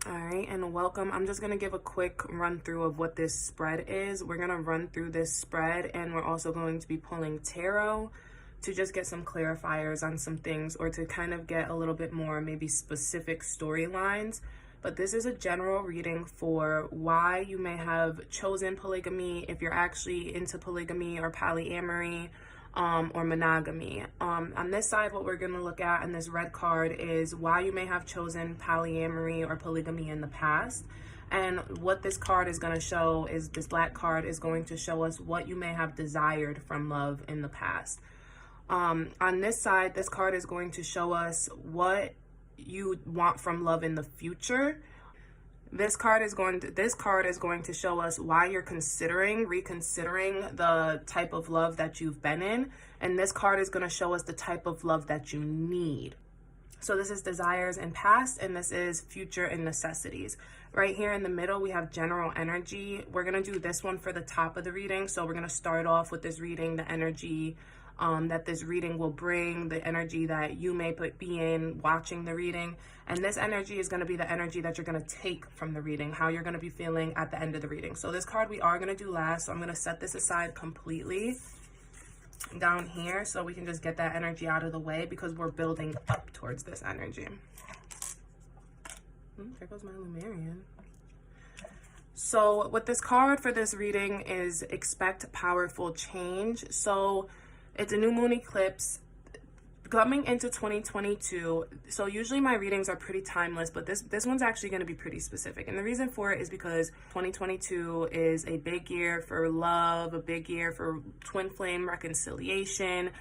All right, and welcome. I'm just going to give a quick run through of what this spread is. We're going to run through this spread, and we're also going to be pulling tarot to just get some clarifiers on some things, or to kind of get a little bit more maybe specific storylines. But this is a general reading for why you may have chosen polygamy, if you're actually into polygamy or polyamory, or monogamy. On this side, what we're going to look at in this red card is why you may have chosen polyamory or polygamy in the past. And what this card is going to show is, this black card is going to show us what you may have desired from love in the past. On this side, this card is going to show us what you want from love in the future. This card is going to show us why you're reconsidering the type of love that you've been in. And this card is going to show us the type of love that you need. So this is desires and past, and this is future and necessities. Right here in the middle, we have general energy. We're going to do this one for the top of the reading. So we're going to start off with this reading, the energy that this reading will bring, the energy that you may be in watching the reading. And this energy is going to be the energy that you're going to take from the reading, how you're going to be feeling at the end of the reading. So this card we are going to do last. So I'm going to set this aside completely down here so we can just get that energy out of the way, because we're building up towards this energy. There goes my Lumerian. So what this card for this reading is, expect powerful change. So it's a new moon eclipse coming into 2022. So usually my readings are pretty timeless, but this one's actually going to be pretty specific. And the reason for it is because 2022 is a big year for love, a big year for twin flame reconciliation,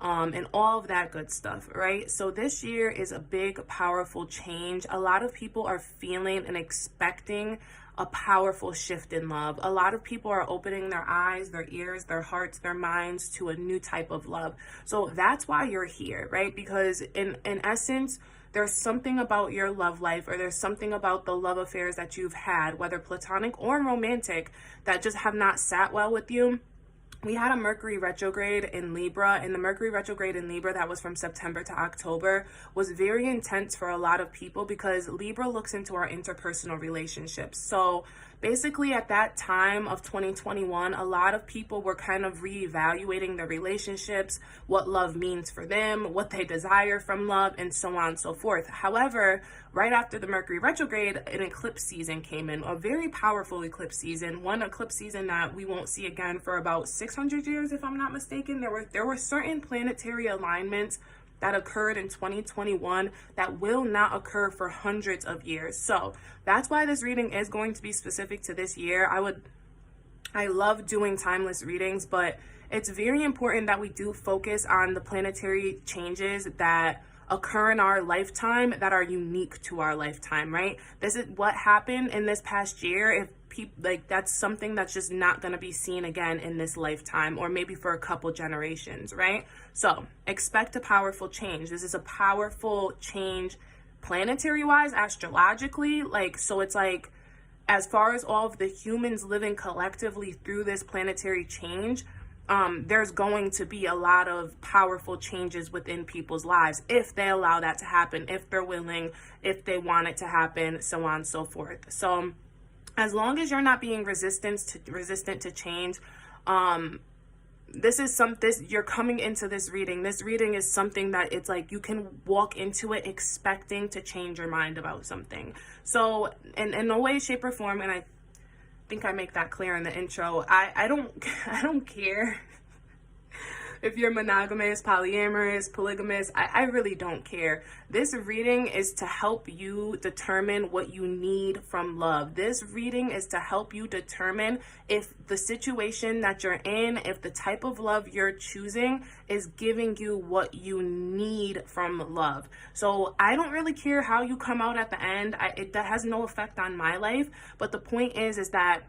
and all of that good stuff, right? So this year is a big, powerful change. A lot of people are feeling and expecting a powerful shift in love. A lot of people are opening their eyes, their ears, their hearts, their minds to a new type of love. So that's why you're here, right? Because in essence, there's something about your love life, or there's something about the love affairs that you've had, whether platonic or romantic, that just have not sat well with you. We had a Mercury retrograde in Libra, and the Mercury retrograde in Libra that was from September to October was very intense for a lot of people, because Libra looks into our interpersonal relationships. So basically at that time of 2021, a lot of people were kind of reevaluating their relationships, what love means for them, what they desire from love, and so on and so forth. However, right after the Mercury retrograde, an eclipse season came in, a very powerful eclipse season, one eclipse season that we won't see again for about 600 years, if I'm not mistaken. There were certain planetary alignments that occurred in 2021 that will not occur for hundreds of years. So that's why this reading is going to be specific to this year. I love doing timeless readings, but it's very important that we do focus on the planetary changes that occur in our lifetime that are unique to our lifetime, right? This is what happened in this past year. If people, like, that's something that's just not going to be seen again in this lifetime, or maybe for a couple generations, right? So expect a powerful change. This is a powerful change planetary wise, astrologically. Like, so it's like, as far as all of the humans living collectively through this planetary change, there's going to be a lot of powerful changes within people's lives if they allow that to happen, if they're willing, if they want it to happen, so on and so forth. So as long as you're not being resistant to change, you're coming into this reading. This reading is something that it's like you can walk into it expecting to change your mind about something. So in no way, shape, or form, and I think I make that clear in the intro, I don't care if you're monogamous, polyamorous, polygamous. I really don't care. This reading is to help you determine what you need from love. This reading is to help you determine if the situation that you're in, if the type of love you're choosing is giving you what you need from love. So I don't really care how you come out at the end. That has no effect on my life. But the point is that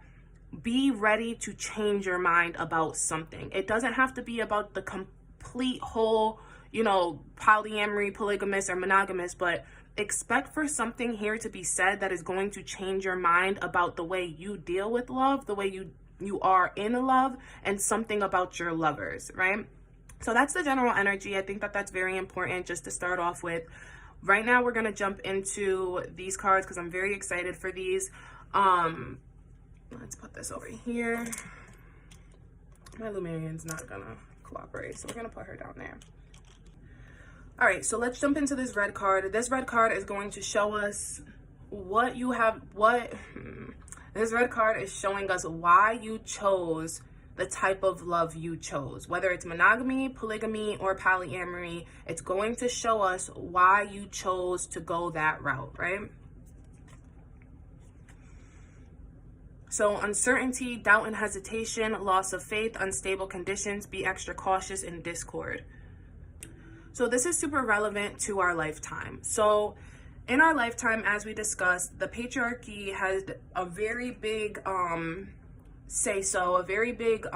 be ready to change your mind about something. It doesn't have to be about the complete whole, polyamory, polygamous, or monogamous, but expect for something here to be said that is going to change your mind about the way you deal with love, the way you are in love, and something about your lovers, right? So that's the general energy. I think that that's very important just to start off with. right now we're going to jump into these cards because I'm very excited for these. Let's put this over here. My Lumerian's not gonna cooperate, so we're gonna put her down there. All right, so let's jump into this red card. This red card is going to show us what you have, this red card is showing us why you chose the type of love you chose. Whether it's monogamy, polygamy, or polyamory, it's going to show us why you chose to go that route, right? So uncertainty, doubt and hesitation, loss of faith, unstable conditions, be extra cautious, and discord. So this is super relevant to our lifetime. So in our lifetime, as we discussed, the patriarchy has a very big say-so, a very big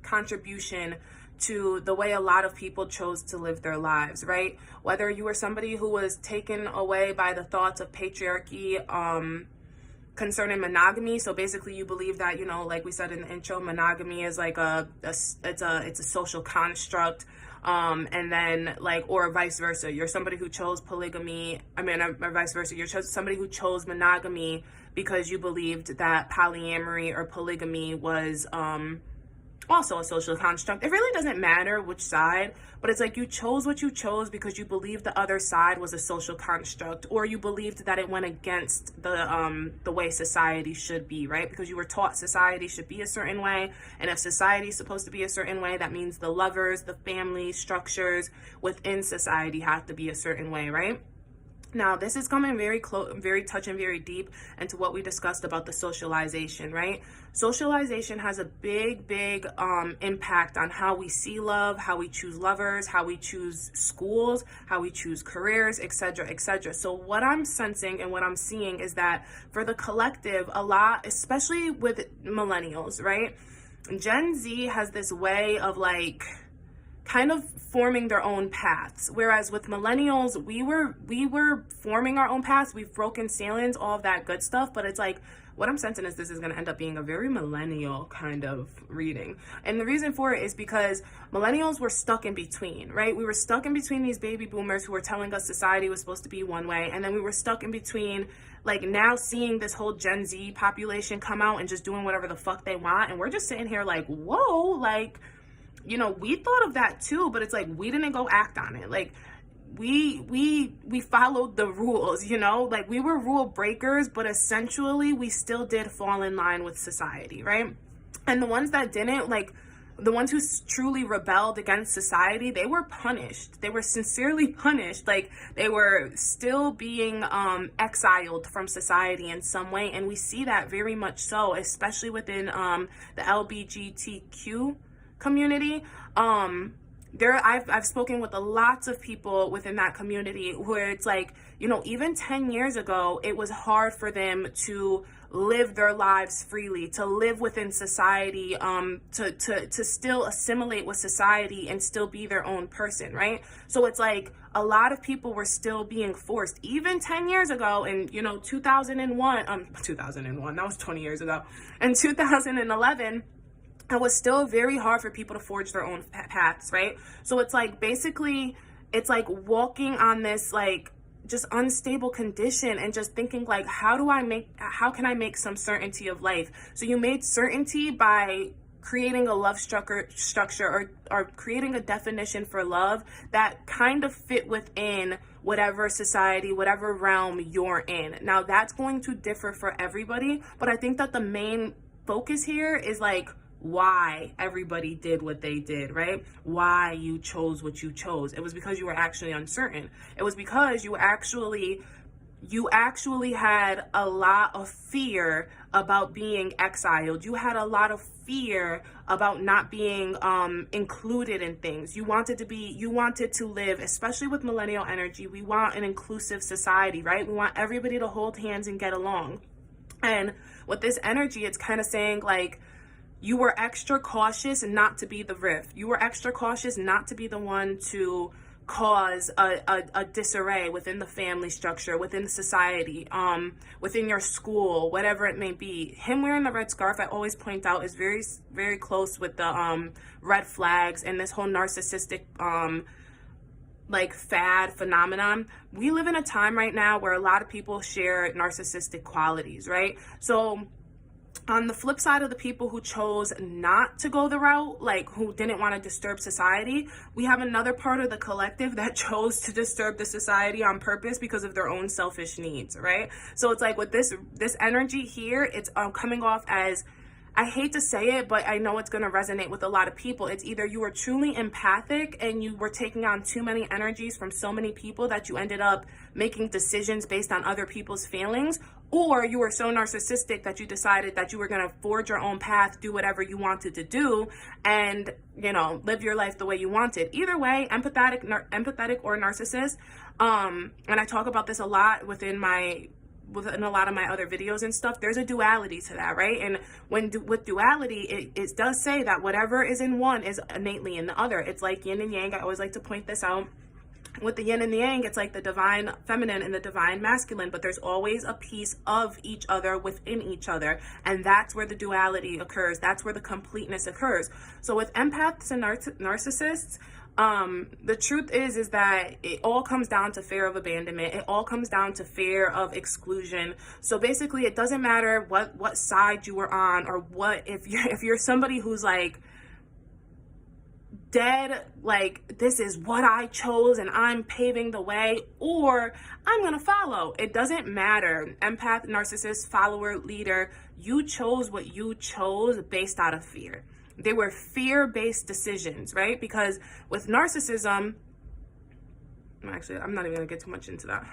contribution to the way a lot of people chose to live their lives, right? Whether you were somebody who was taken away by the thoughts of patriarchy, concerning monogamy, so basically you believe that, you know, like we said in the intro, monogamy is like it's a social construct, and then like, or vice versa, you're somebody who chose polygamy, or vice versa, you're somebody who chose monogamy because you believed that polyamory or polygamy was also a social construct. It really doesn't matter which side, but it's like you chose what you chose because you believed the other side was a social construct, or you believed that it went against the way society should be, right? Because you were taught society should be a certain way, and if society is supposed to be a certain way, that means the lovers, the family structures within society have to be a certain way, right? Now, this is coming very close, very touching, very deep into what we discussed about the socialization, right? Socialization has a big impact on how we see love, how we choose lovers, how we choose schools, how we choose careers, etc., etc. So what I'm sensing and what I'm seeing is that for the collective, a lot, especially with millennials, right? Gen Z has this way of like kind of forming their own paths, whereas with millennials we were forming our own paths. We've broken ceilings, all of that good stuff, but it's like what I'm sensing is this is going to end up being a very millennial kind of reading. And the reason for it is because millennials were stuck in between, right? We were stuck in between these baby boomers who were telling us society was supposed to be one way, and then we were stuck in between like now seeing this whole Gen Z population come out and just doing whatever the fuck they want, and we're just sitting here like, whoa, like, you know, we thought of that too, but it's like we didn't go act on it. Like we followed the rules, you know, like we were rule breakers, but essentially we still did fall in line with society, right? And the ones that didn't, like the ones who truly rebelled against society, they were punished. They were sincerely punished. Like they were still being exiled from society in some way, and we see that very much so, especially within the LGBTQ community. I've spoken with lots of people within that community where it's like, you know, even 10 years ago, it was hard for them to live their lives freely, to live within society, to still assimilate with society and still be their own person, right? So it's like a lot of people were still being forced, even 10 years ago, and you know, 2001, that was 20 years ago, in 2011, it was still very hard for people to forge their own paths, right? So it's like, basically, it's like walking on this, like, just unstable condition and just thinking like, how can I make some certainty of life? So you made certainty by creating a love structure or creating a definition for love that kind of fit within whatever society, whatever realm you're in. Now that's going to differ for everybody, but I think that the main focus here is like, why everybody did what they did, right? Why you chose what you chose. It was because you were actually uncertain. It was because you actually had a lot of fear about being exiled. You had a lot of fear about not being included in things. You wanted to live, especially with millennial energy, we want an inclusive society, right? We want everybody to hold hands and get along. And with this energy, it's kind of saying like, you were extra cautious not to be the rift. You were extra cautious not to be the one to cause a disarray within the family structure, within society, within your school, whatever it may be. Him wearing the red scarf, I always point out, is very, very close with the red flags and this whole narcissistic like fad phenomenon. We live in a time right now where a lot of people share narcissistic qualities, right? So on the flip side of the people who chose not to go the route, like who didn't want to disturb society, we have another part of the collective that chose to disturb the society on purpose because of their own selfish needs, right? So it's like with this energy here, it's coming off as, I hate to say it, but I know it's going to resonate with a lot of people. It's either you were truly empathic and you were taking on too many energies from so many people that you ended up making decisions based on other people's feelings, or you were so narcissistic that you decided that you were going to forge your own path, do whatever you wanted to do, and, you know, live your life the way you wanted. Either way, empathetic or narcissist. And I talk about this a lot within a lot of my other videos and stuff. There's a duality to that, right? And with duality, it does say that whatever is in one is innately in the other. It's like yin and yang. I always like to point this out. With the yin and the yang, it's like the divine feminine and the divine masculine, but there's always a piece of each other within each other, and that's where the duality occurs. That's where the completeness occurs. So with empaths and narcissists, the truth is that it all comes down to fear of abandonment. It all comes down to fear of exclusion. So basically, it doesn't matter what side you were on, or what, if you're somebody who's like dead, like, this is what I chose and I'm paving the way, or I'm gonna follow. It doesn't matter. Empath, narcissist, follower, leader, you chose what you chose based out of fear. They were fear-based decisions, right? Because with narcissism, actually, I'm not even gonna get too much into that.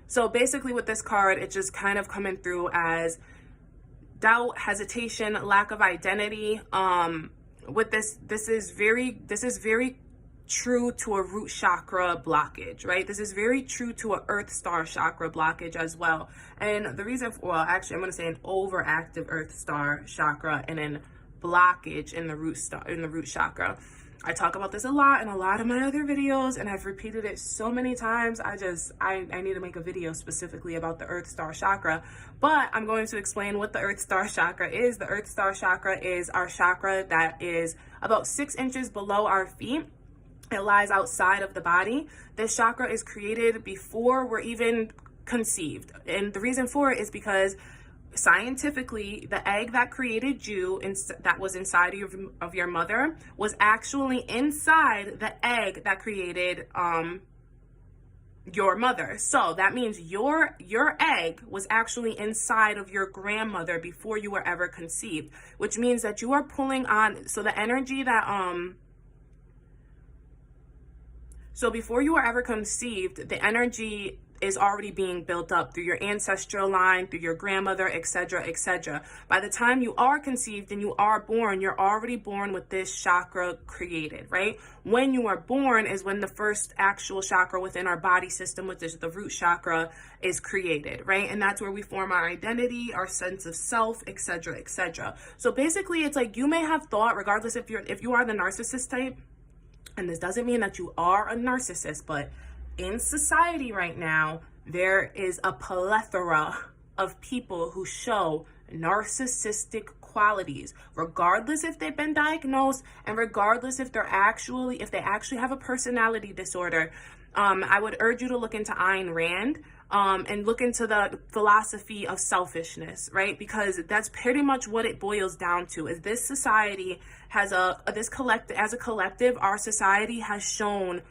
So basically with this card, it's just kind of coming through as doubt, hesitation, lack of identity. With this is very true to a root chakra blockage, right? This is very true to a earth star chakra blockage as well. And the reason for, well, actually, I'm going to say an overactive earth star chakra and then blockage in the root chakra. I talk about this a lot in a lot of my other videos, and I've repeated it so many times. I need to make a video specifically about the Earth Star Chakra, but I'm going to explain what the Earth Star Chakra is. The Earth Star Chakra is our chakra that is about 6 inches below our feet. It lies outside of the body. This chakra is created before we're even conceived. And the reason for it is because scientifically, the egg that created you, that was inside of your mother, was actually inside the egg that created your mother. So that means your egg was actually inside of your grandmother before you were ever conceived, which means that you are pulling on, so the energy that so before you were ever conceived, the energy is already being built up through your ancestral line, through your grandmother, etc., etc. By the time you are conceived and you are born, you're already born with this chakra created, right? When you are born is when the first actual chakra within our body system, which is the root chakra, is created, right? And that's where we form our identity, our sense of self, etc., etc. So basically, it's like you may have thought, regardless if you are the narcissist type, and this doesn't mean that you are a narcissist, but in society right now, there is a plethora of people who show narcissistic qualities, regardless if they've been diagnosed and regardless if they actually have a personality disorder. I would urge you to look into Ayn Rand and look into the philosophy of selfishness, right? Because that's pretty much what it boils down to. Is this society has as a collective, our society has shown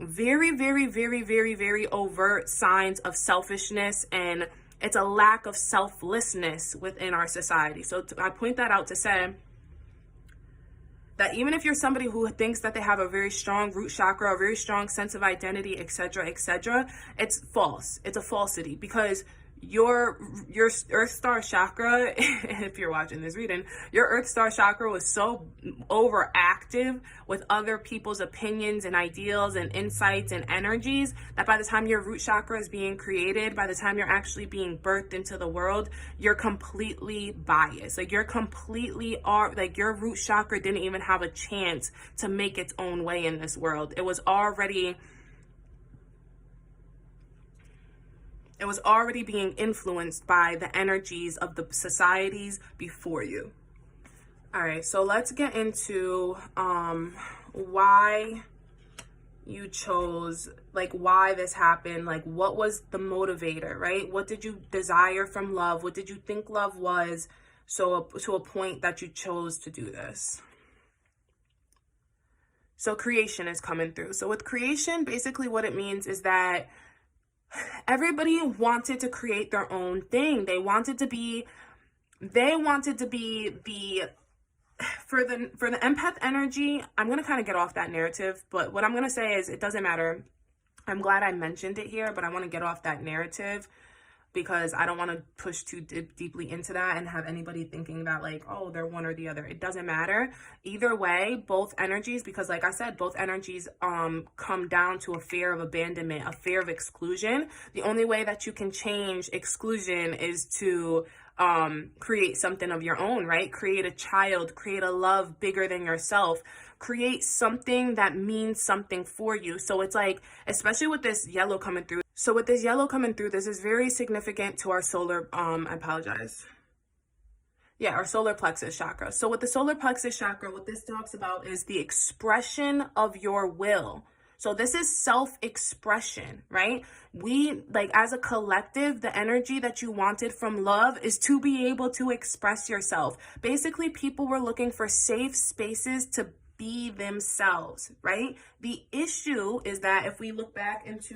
very, very, very, very, very overt signs of selfishness, and it's a lack of selflessness within our society. So I point that out to say that even if you're somebody who thinks that they have a very strong root chakra, a very strong sense of identity, etc., etc., it's false. It's a falsity, because your Earth Star Chakra, if you're watching this reading, your Earth Star Chakra was so overactive with other people's opinions and ideals and insights and energies that by the time your root chakra is being created, by the time you're actually being birthed into the world, you're completely biased. Like your root chakra didn't even have a chance to make its own way in this world. It was already being influenced by the energies of the societies before you. All right, so let's get into why you chose, like why this happened, like what was the motivator, right? What did you desire from love? What did you think love was, so to a point that you chose to do this? So creation is coming through. So with creation, basically what it means is that everybody wanted to create their own thing. They wanted to be the for the empath energy. I'm going to kind of get off that narrative, but what I'm going to say is it doesn't matter. I'm glad I mentioned it here, but I want to get off that narrative because I don't want to push too deeply into that and have anybody thinking that like, oh, they're one or the other. It doesn't matter. Either way, both energies, because like I said, both energies come down to a fear of abandonment, a fear of exclusion. The only way that you can change exclusion is to create something of your own, right? Create a child, create a love bigger than yourself, create something that means something for you. So it's like, especially with this yellow coming through. So with this yellow coming through, this is very significant to our solar, I apologize. Yeah, our solar plexus chakra. So with the solar plexus chakra, what this talks about is the expression of your will. So this is self-expression, right? We, like as a collective, the energy that you wanted from love is to be able to express yourself. Basically, people were looking for safe spaces to be themselves, right? The issue is that if we look back into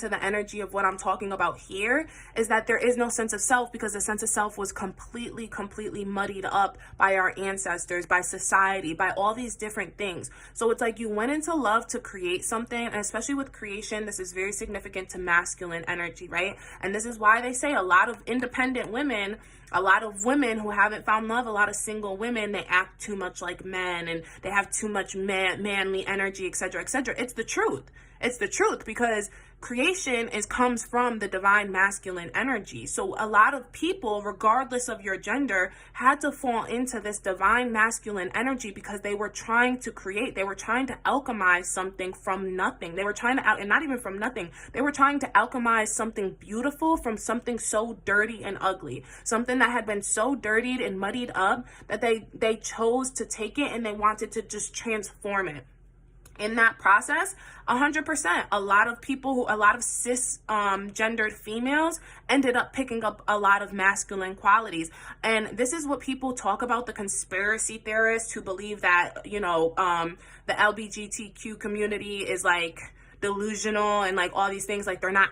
the energy of what I'm talking about here, is that there is no sense of self, because the sense of self was completely muddied up by our ancestors, by society, by all these different things. So it's like you went into love to create something, and especially with creation, this is very significant to masculine energy, right? And this is why they say a lot of independent women, a lot of women who haven't found love, a lot of single women, they act too much like men and they have too much manly energy, etc., etc. It's the truth. It's the truth, because creation comes from the divine masculine energy. So a lot of people, regardless of your gender, had to fall into this divine masculine energy because they were trying to create. They were trying to alchemize something from nothing. They were trying to, and not even from nothing, they were trying to alchemize something beautiful from something so dirty and ugly. Something that had been so dirtied and muddied up that they chose to take it and they wanted to just transform it. In that process, 100%, a lot of cis gendered females ended up picking up a lot of masculine qualities. And this is what people talk about, the conspiracy theorists who believe that, you know, the LGBTQ community is like delusional and like all these things, like they don't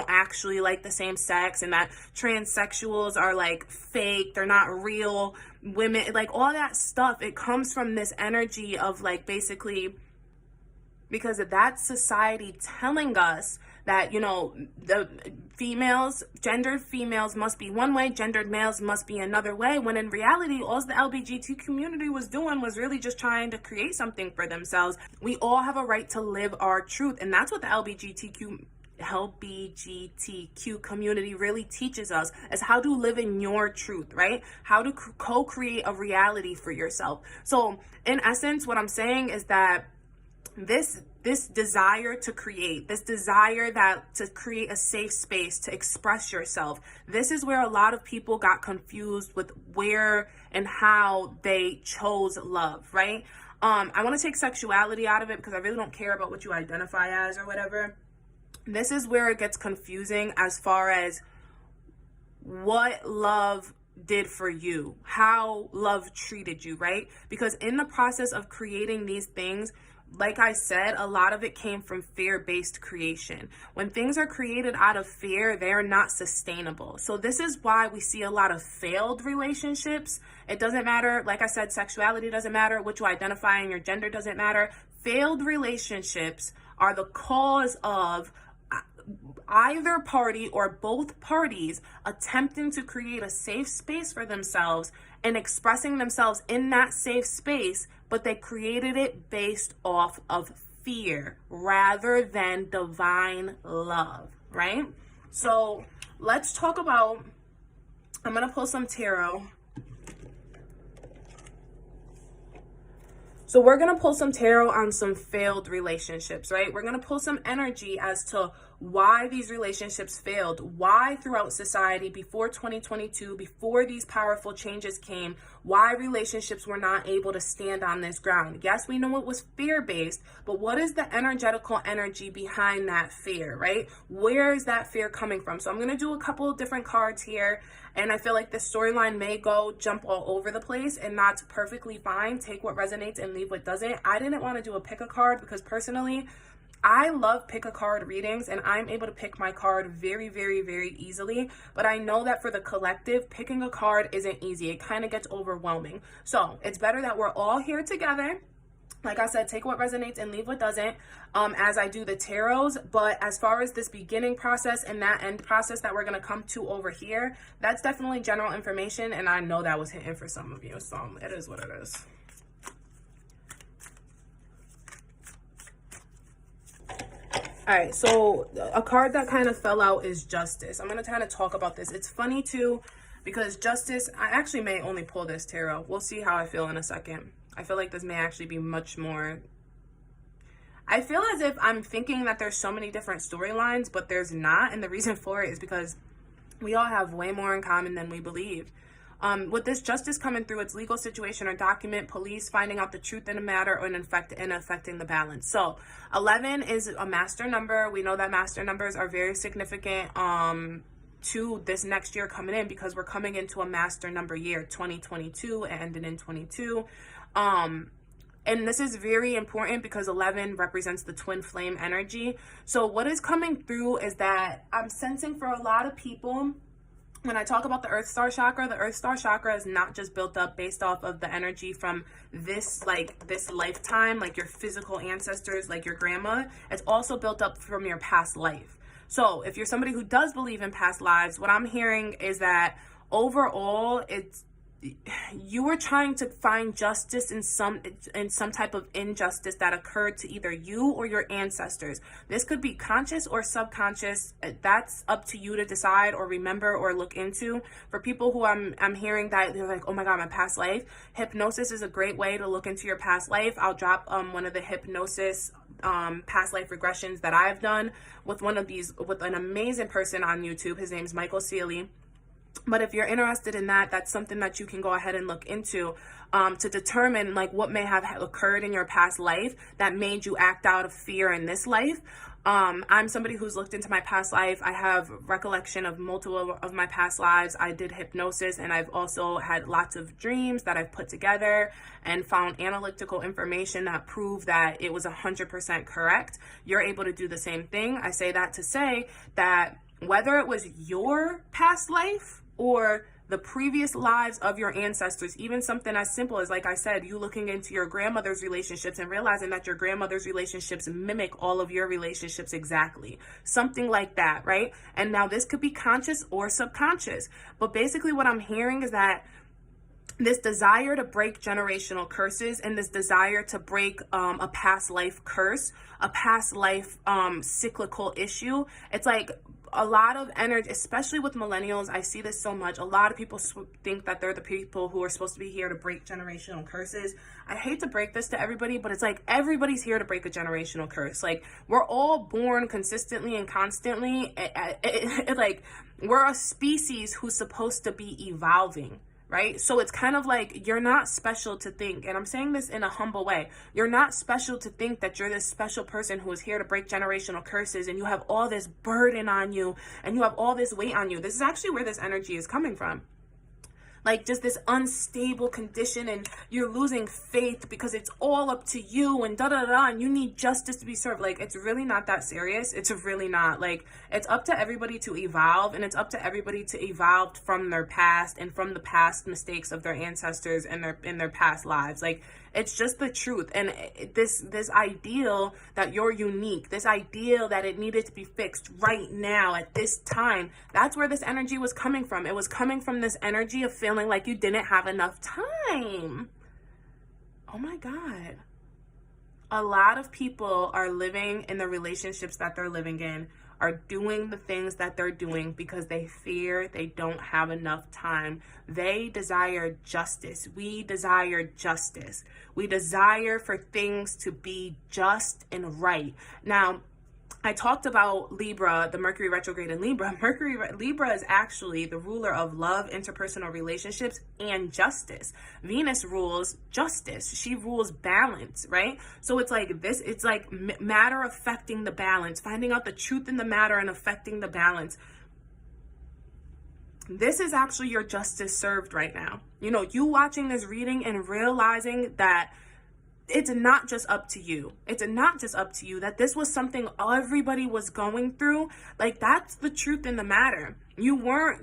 actually like the same sex, and that transsexuals are like fake, they're not real women, like all that stuff. It comes from this energy of like, basically, because of that society telling us that, you know, the females, gendered females must be one way, gendered males must be another way, when in reality, all the LGBT community was doing was really just trying to create something for themselves. We all have a right to live our truth, and that's what the LGBTQ community really teaches us, is how to live in your truth, right? How to co-create a reality for yourself. So in essence, what I'm saying is that this desire to create, this desire to create a safe space to express yourself, this is where a lot of people got confused with where and how they chose love, right? I want to take sexuality out of it because I really don't care about what you identify as or whatever. This is where it gets confusing as far as what love did for you, how love treated you, right? Because in the process of creating these things, like I said, a lot of it came from fear-based creation. When things are created out of fear, they're not sustainable. So this is why we see a lot of failed relationships. It doesn't matter, like I said, sexuality doesn't matter, what you identify in your gender doesn't matter. Failed relationships are the cause of either party or both parties attempting to create a safe space for themselves and expressing themselves in that safe space, but they created it based off of fear rather than divine love, right? So let's talk about, I'm going to pull some tarot. So we're going to pull some tarot on some failed relationships, right? We're going to pull some energy as to why these relationships failed, why throughout society before 2022, before these powerful changes came, why relationships were not able to stand on this ground. Yes, we know it was fear-based, but what is the energetical energy behind that fear, right? Where is that fear coming from? So I'm going to do a couple of different cards here, and I feel like this storyline may jump all over the place, and that's perfectly fine. Take what resonates and leave what doesn't. I didn't want to do a pick a card because personally, I love pick a card readings, and I'm able to pick my card very, very, very easily. But I know that for the collective, picking a card isn't easy. It kind of gets overwhelming. So it's better that we're all here together. Like I said, take what resonates and leave what doesn't, as I do the tarots. But as far as this beginning process and that end process that we're going to come to over here, that's definitely general information. And I know that was hitting for some of you. So it is what it is. All right, so a card that kind of fell out is Justice. I'm going to kind of talk about this. It's funny too, because Justice, I actually may only pull this tarot. We'll see how I feel in a second. I feel like this may actually be much more, I feel as if I'm thinking that there's so many different storylines, but there's not. And the reason for it is because we all have way more in common than we believe. With this Justice coming through, it's legal situation or document, police finding out the truth in a matter, or affecting the balance. So 11 is a master number. We know that master numbers are very significant to this next year coming in, because we're coming into a master number year, 2022, and ending in 22. And this is very important because 11 represents the twin flame energy. So what is coming through is that I'm sensing for a lot of people, when I talk about the Earth Star Chakra, the Earth Star Chakra is not just built up based off of the energy from this lifetime, like your physical ancestors, like your grandma. It's also built up from your past life. So if you're somebody who does believe in past lives, what I'm hearing is that overall, you were trying to find justice in some type of injustice that occurred to either you or your ancestors. This could be conscious or subconscious. That's up to you to decide or remember or look into. For people who I'm hearing that they're like, oh my God, my past life. Hypnosis is a great way to look into your past life. I'll drop one of the hypnosis past life regressions that I've done with with an amazing person on YouTube. His name's Michael Seeley. But if you're interested in that, that's something that you can go ahead and look into to determine like what may have occurred in your past life that made you act out of fear in this life. I'm somebody who's looked into my past life. I have recollection of multiple of my past lives. I did hypnosis, and I've also had lots of dreams that I've put together and found analytical information that prove that it was 100% correct. You're able to do the same thing. I say that to say that whether it was your past life or the previous lives of your ancestors, even something as simple as, like I said, you looking into your grandmother's relationships and realizing that your grandmother's relationships mimic all of your relationships exactly. Something like that, right? And now this could be conscious or subconscious. But basically what I'm hearing is that this desire to break generational curses and this desire to break a past life curse, a past life cyclical issue, it's like a lot of energy, especially with millennials. I see this so much. A lot of people think that they're the people who are supposed to be here to break generational curses. I hate to break this to everybody, but it's like everybody's here to break a generational curse. Like, we're all born consistently and constantly. Like, we're a species who's supposed to be evolving, right? So it's kind of like you're not special to think, and I'm saying this in a humble way, you're not special to think that you're this special person who is here to break generational curses and you have all this burden on you and you have all this weight on you. This is actually where this energy is coming from. Like, just this unstable condition, and you're losing faith because it's all up to you and and you need justice to be served. Like, it's really not that serious. It's really not. Like, it's up to everybody to evolve, and it's up to everybody to evolve from their past and from the past mistakes of their ancestors and in their past lives. Like, it's just the truth. And this ideal that you're unique, this ideal that it needed to be fixed right now at this time, that's where this energy was coming from. It was coming from this energy of feeling like you didn't have enough time. Oh my God. A lot of people are living in the relationships that they're living in, are doing the things that they're doing because they fear they don't have enough time. They desire justice. We desire justice. We desire for things to be just and right. Now, I talked about Libra, the Mercury retrograde in Libra. Libra is actually the ruler of love, interpersonal relationships, and justice. Venus rules justice. She rules balance, right? So it's like this, it's like matter affecting the balance, finding out the truth in the matter and affecting the balance. This is actually your justice served right now. You know, you watching this reading and realizing that it's not just up to you. It's not just up to you, that this was something everybody was going through. Like, that's the truth in the matter. You weren't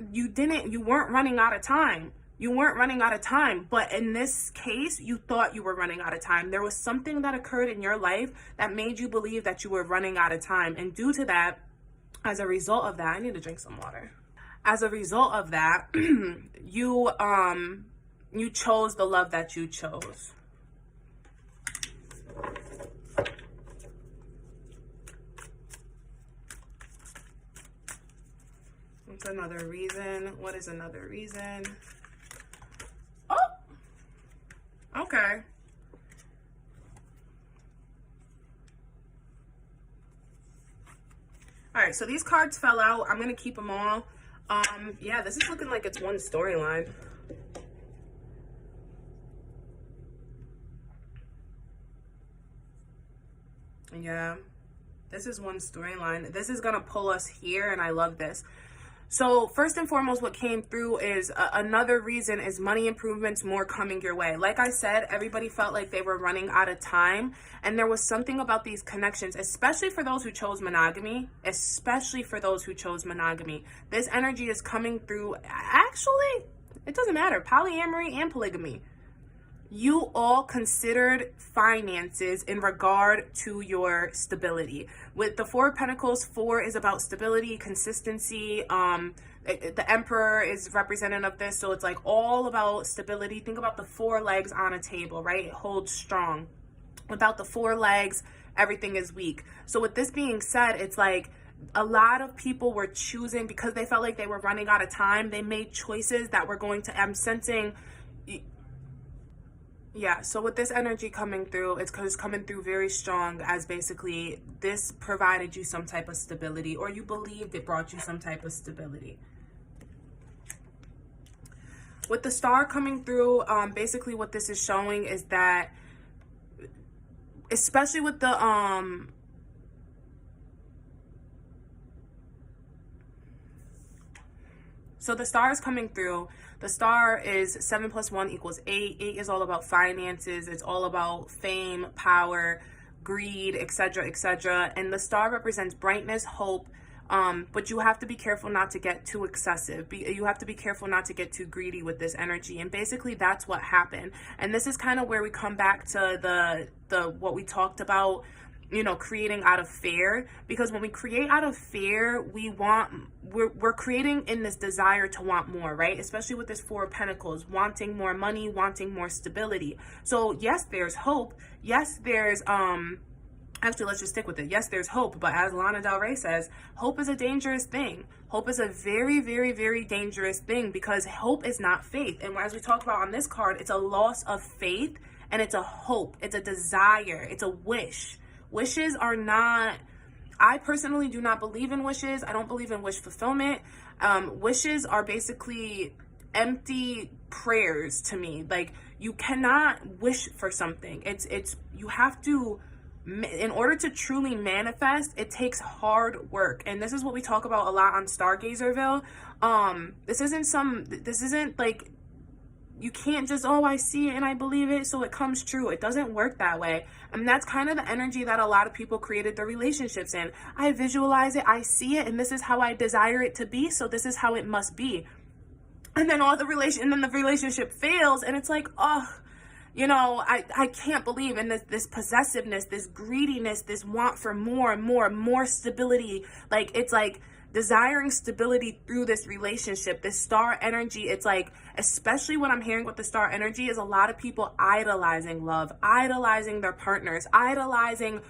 running out of time. You weren't running out of time. But in this case, you thought you were running out of time. There was something that occurred in your life that made you believe that you were running out of time. And due to that, as a result of that, I need to drink some water. As a result of that, you chose the love that you chose. What's another reason? What is another reason? Oh, okay. All right, so these cards fell out. I'm gonna keep them all. Yeah, this is looking like it's one storyline. Yeah, this is one storyline. This is gonna pull us here, and I love this. So first and foremost, what came through is another reason is money improvements, more coming your way. Like I said, everybody felt like they were running out of time, and there was something about these connections, especially for those who chose monogamy, This energy is coming through. Actually, it doesn't matter. Polyamory and polygamy. You all considered finances in regard to your stability. With the Four of Pentacles, 4 is about stability, consistency. The Emperor is representative of this, so it's like all about stability. Think about the 4 legs on a table, right? It holds strong. Without the 4 legs, everything is weak. So with this being said, it's like a lot of people were choosing, because they felt like they were running out of time, they made choices that were going to, I'm sensing, yeah, so with this energy coming through, it's coming through very strong, as basically this provided you some type of stability, or you believed it brought you some type of stability. With the star coming through, basically what this is showing is that, especially with the so the star is coming through. The star is 7 + 1 = 8. 8 is all about finances. It's all about fame, power, greed, etc., etc. And the star represents brightness, hope. But you have to be careful not to get too excessive. You have to be careful not to get too greedy with this energy. And basically that's what happened. And this is kind of where we come back to the what we talked about, you know, creating out of fear. Because when we create out of fear, we're creating in this desire to want more, right? Especially with this 4 of Pentacles, wanting more money, wanting more stability. So yes, there's hope. Yes, there's actually, let's just stick with it. Yes, there's hope, but as Lana Del Rey says, hope is a dangerous thing. Hope is a very, very, very dangerous thing, because hope is not faith. And as we talk about on this card, it's a loss of faith, and it's a hope. It's a desire. It's a wish. Wishes are not, I personally do not believe in wishes. I don't believe in wish fulfillment. Wishes are basically empty prayers to me. Like, you cannot wish for something. You have to, in order to truly manifest, it takes hard work. And this is what we talk about a lot on Stargazerville. This isn't like, you can't just, oh, I see it and I believe it, so it comes true. It doesn't work that way. And that's kind of the energy that a lot of people created their relationships in. I visualize it, I see it, and this is how I desire it to be, so this is how it must be. And then the relationship fails, and it's like, oh, you know, I can't believe in this possessiveness, this greediness, this want for more and more stability. Like, it's like desiring stability through this relationship, this star energy. It's like, especially what I'm hearing with the star energy, is a lot of people idolizing love, idolizing their partners, idolizing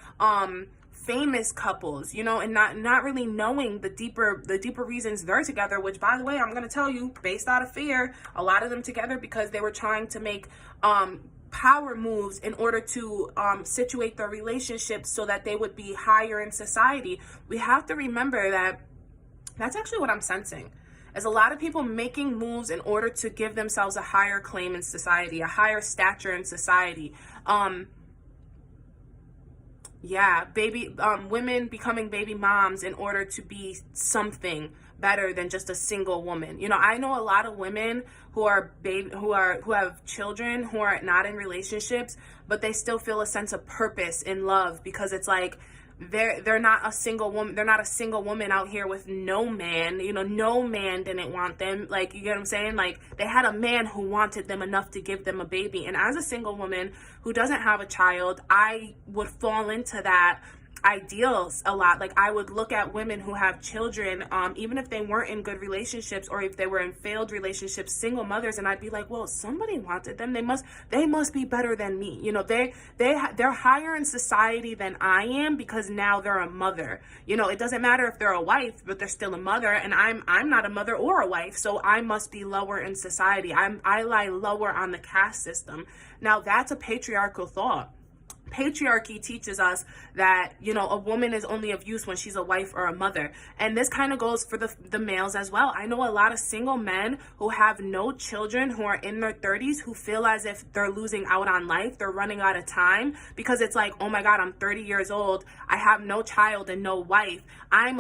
famous couples, you know, and not really knowing the deeper reasons they're together, which, by the way, I'm going to tell you, based out of fear, a lot of them together because they were trying to make power moves in order to situate their relationships so that they would be higher in society. We have to remember that that's actually what I'm sensing. Is a lot of people making moves in order to give themselves a higher claim in society, a higher stature in society. Women becoming baby moms in order to be something better than just a single woman. You know, I know a lot of women who have children who are not in relationships, but they still feel a sense of purpose in love, because it's like they're not a single woman. They're not a single woman out here with no man. You know, no man didn't want them. Like, you get what I'm saying? Like, they had a man who wanted them enough to give them a baby. And as a single woman who doesn't have a child, I would fall into that ideals a lot. Like, I would look at women who have children, even if they weren't in good relationships, or if they were in failed relationships, single mothers, and I'd be like, well, somebody wanted them. They must be better than me. You know, they're higher in society than I am, because now they're a mother. You know, it doesn't matter if they're a wife, but they're still a mother, and I'm not a mother or a wife, so I must be lower in society. I lie lower on the caste system. Now, that's a patriarchal thought. Patriarchy teaches us that, you know, a woman is only of use when she's a wife or a mother. And this kind of goes for the males as well. I know a lot of single men who have no children, who are in their 30s, who feel as if they're losing out on life. They're running out of time, because it's like, oh my God, I'm 30 years old. I have no child and no wife. I'm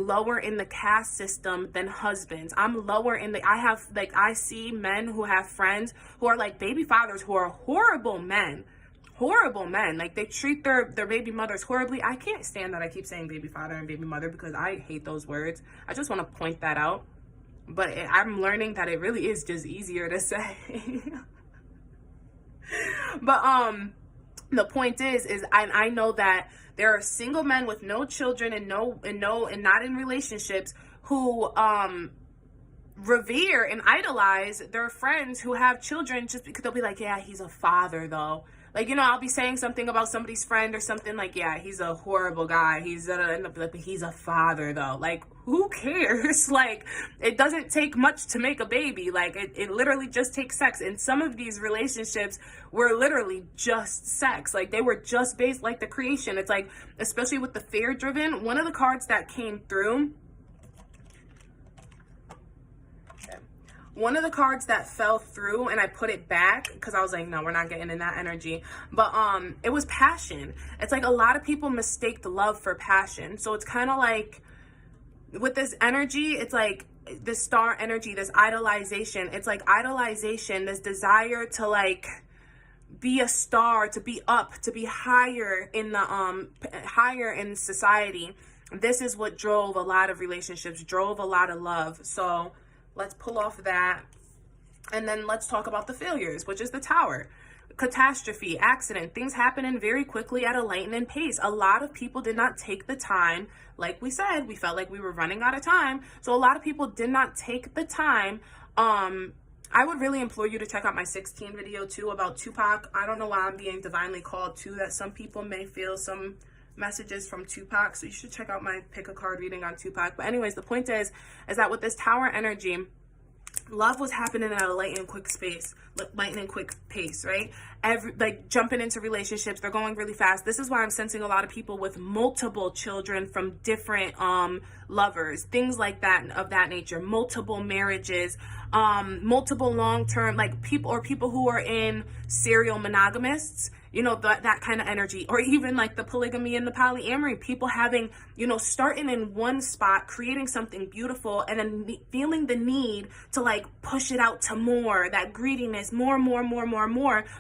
lower in the caste system than husbands. I'm lower in I see men who have friends who are like baby fathers, who are horrible men. Like, they treat their baby mothers horribly. I can't stand that I keep saying baby father and baby mother, because I hate those words. I just want to point that out. But I'm learning that it really is just easier to say. But the point is I know that there are single men with no children and not in relationships who revere and idolize their friends who have children, just because they'll be like, yeah, he's a father though. Like, you know, I'll be saying something about somebody's friend or something, like, yeah, he's a horrible guy. He's a father though. Like, who cares? Like, it doesn't take much to make a baby. Like, it literally just takes sex. And some of these relationships were literally just sex. Like, they were just based, like, the creation. It's like, especially with the fear driven, one of the cards that came through, one of the cards that fell through, and I put it back because I was like, no, we're not getting in that energy. But it was passion. It's like a lot of people mistake the love for passion. So it's kind of like with this energy, it's like this star energy, this idolization. It's like idolization, this desire to like be a star, to be up, to be higher in the higher in society. This is what drove a lot of relationships, drove a lot of love. So let's pull off that, and then let's talk about the failures, which is the Tower. Catastrophe, accident, things happening very quickly at a lightning pace. A lot of people did not take the time. Like we said, we felt like we were running out of time. So a lot of people did not take the time. I would really implore you to check out my 16 video too about Tupac. I don't know why I'm being divinely called to that. Some people may feel some messages from Tupac, so you should check out my pick a card reading on Tupac. But anyways, the point is that with this Tower energy, love was happening at a lightning quick pace, right? Like jumping into relationships, they're going really fast. This is why I'm sensing a lot of people with multiple children from different lovers, things like that, of that nature, multiple marriages, multiple long-term, like people who are in serial monogamists, you know, that kind of energy, or even like the polygamy and the polyamory, people having, you know, starting in one spot, creating something beautiful, and then feeling the need to like push it out to more, that greediness, more,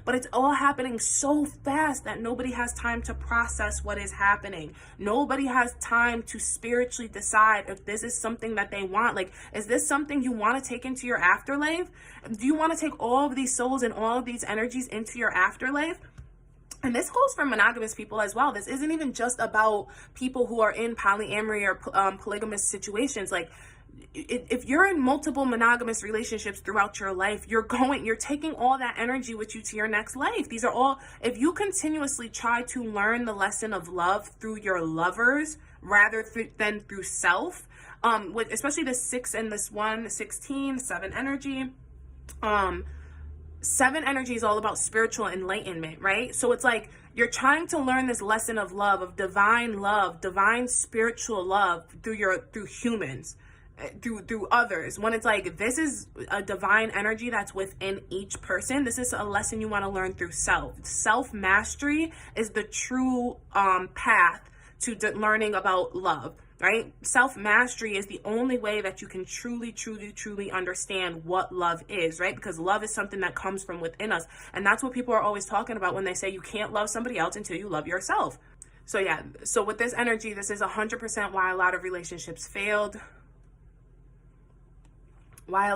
but it's all happening so fast that nobody has time to process what is happening. Nobody has time to spiritually decide if this is something that they want. Like, is this something you want to take into your afterlife? Do you want to take all of these souls and all of these energies into your afterlife? And this goes for monogamous people as well. This isn't even just about people who are in polyamory or polygamous situations. Like, if you're in multiple monogamous relationships throughout your life, you're taking all that energy with you to your next life. These are all, if you continuously try to learn the lesson of love through your lovers rather than through self, especially the 6 and this 1, 16, 7 energy, 7 energy is all about spiritual enlightenment, right? So it's like you're trying to learn this lesson of love, divine spiritual love through humans, through others. When it's like, this is a divine energy that's within each person. This is a lesson you want to learn through self mastery is the true path to learning about love, right? Self mastery is the only way that you can truly understand what love is, right? Because love is something that comes from within us, and that's what people are always talking about when they say you can't love somebody else until you love yourself. So yeah, so with this energy, this is 100% why a lot of relationships failed. Why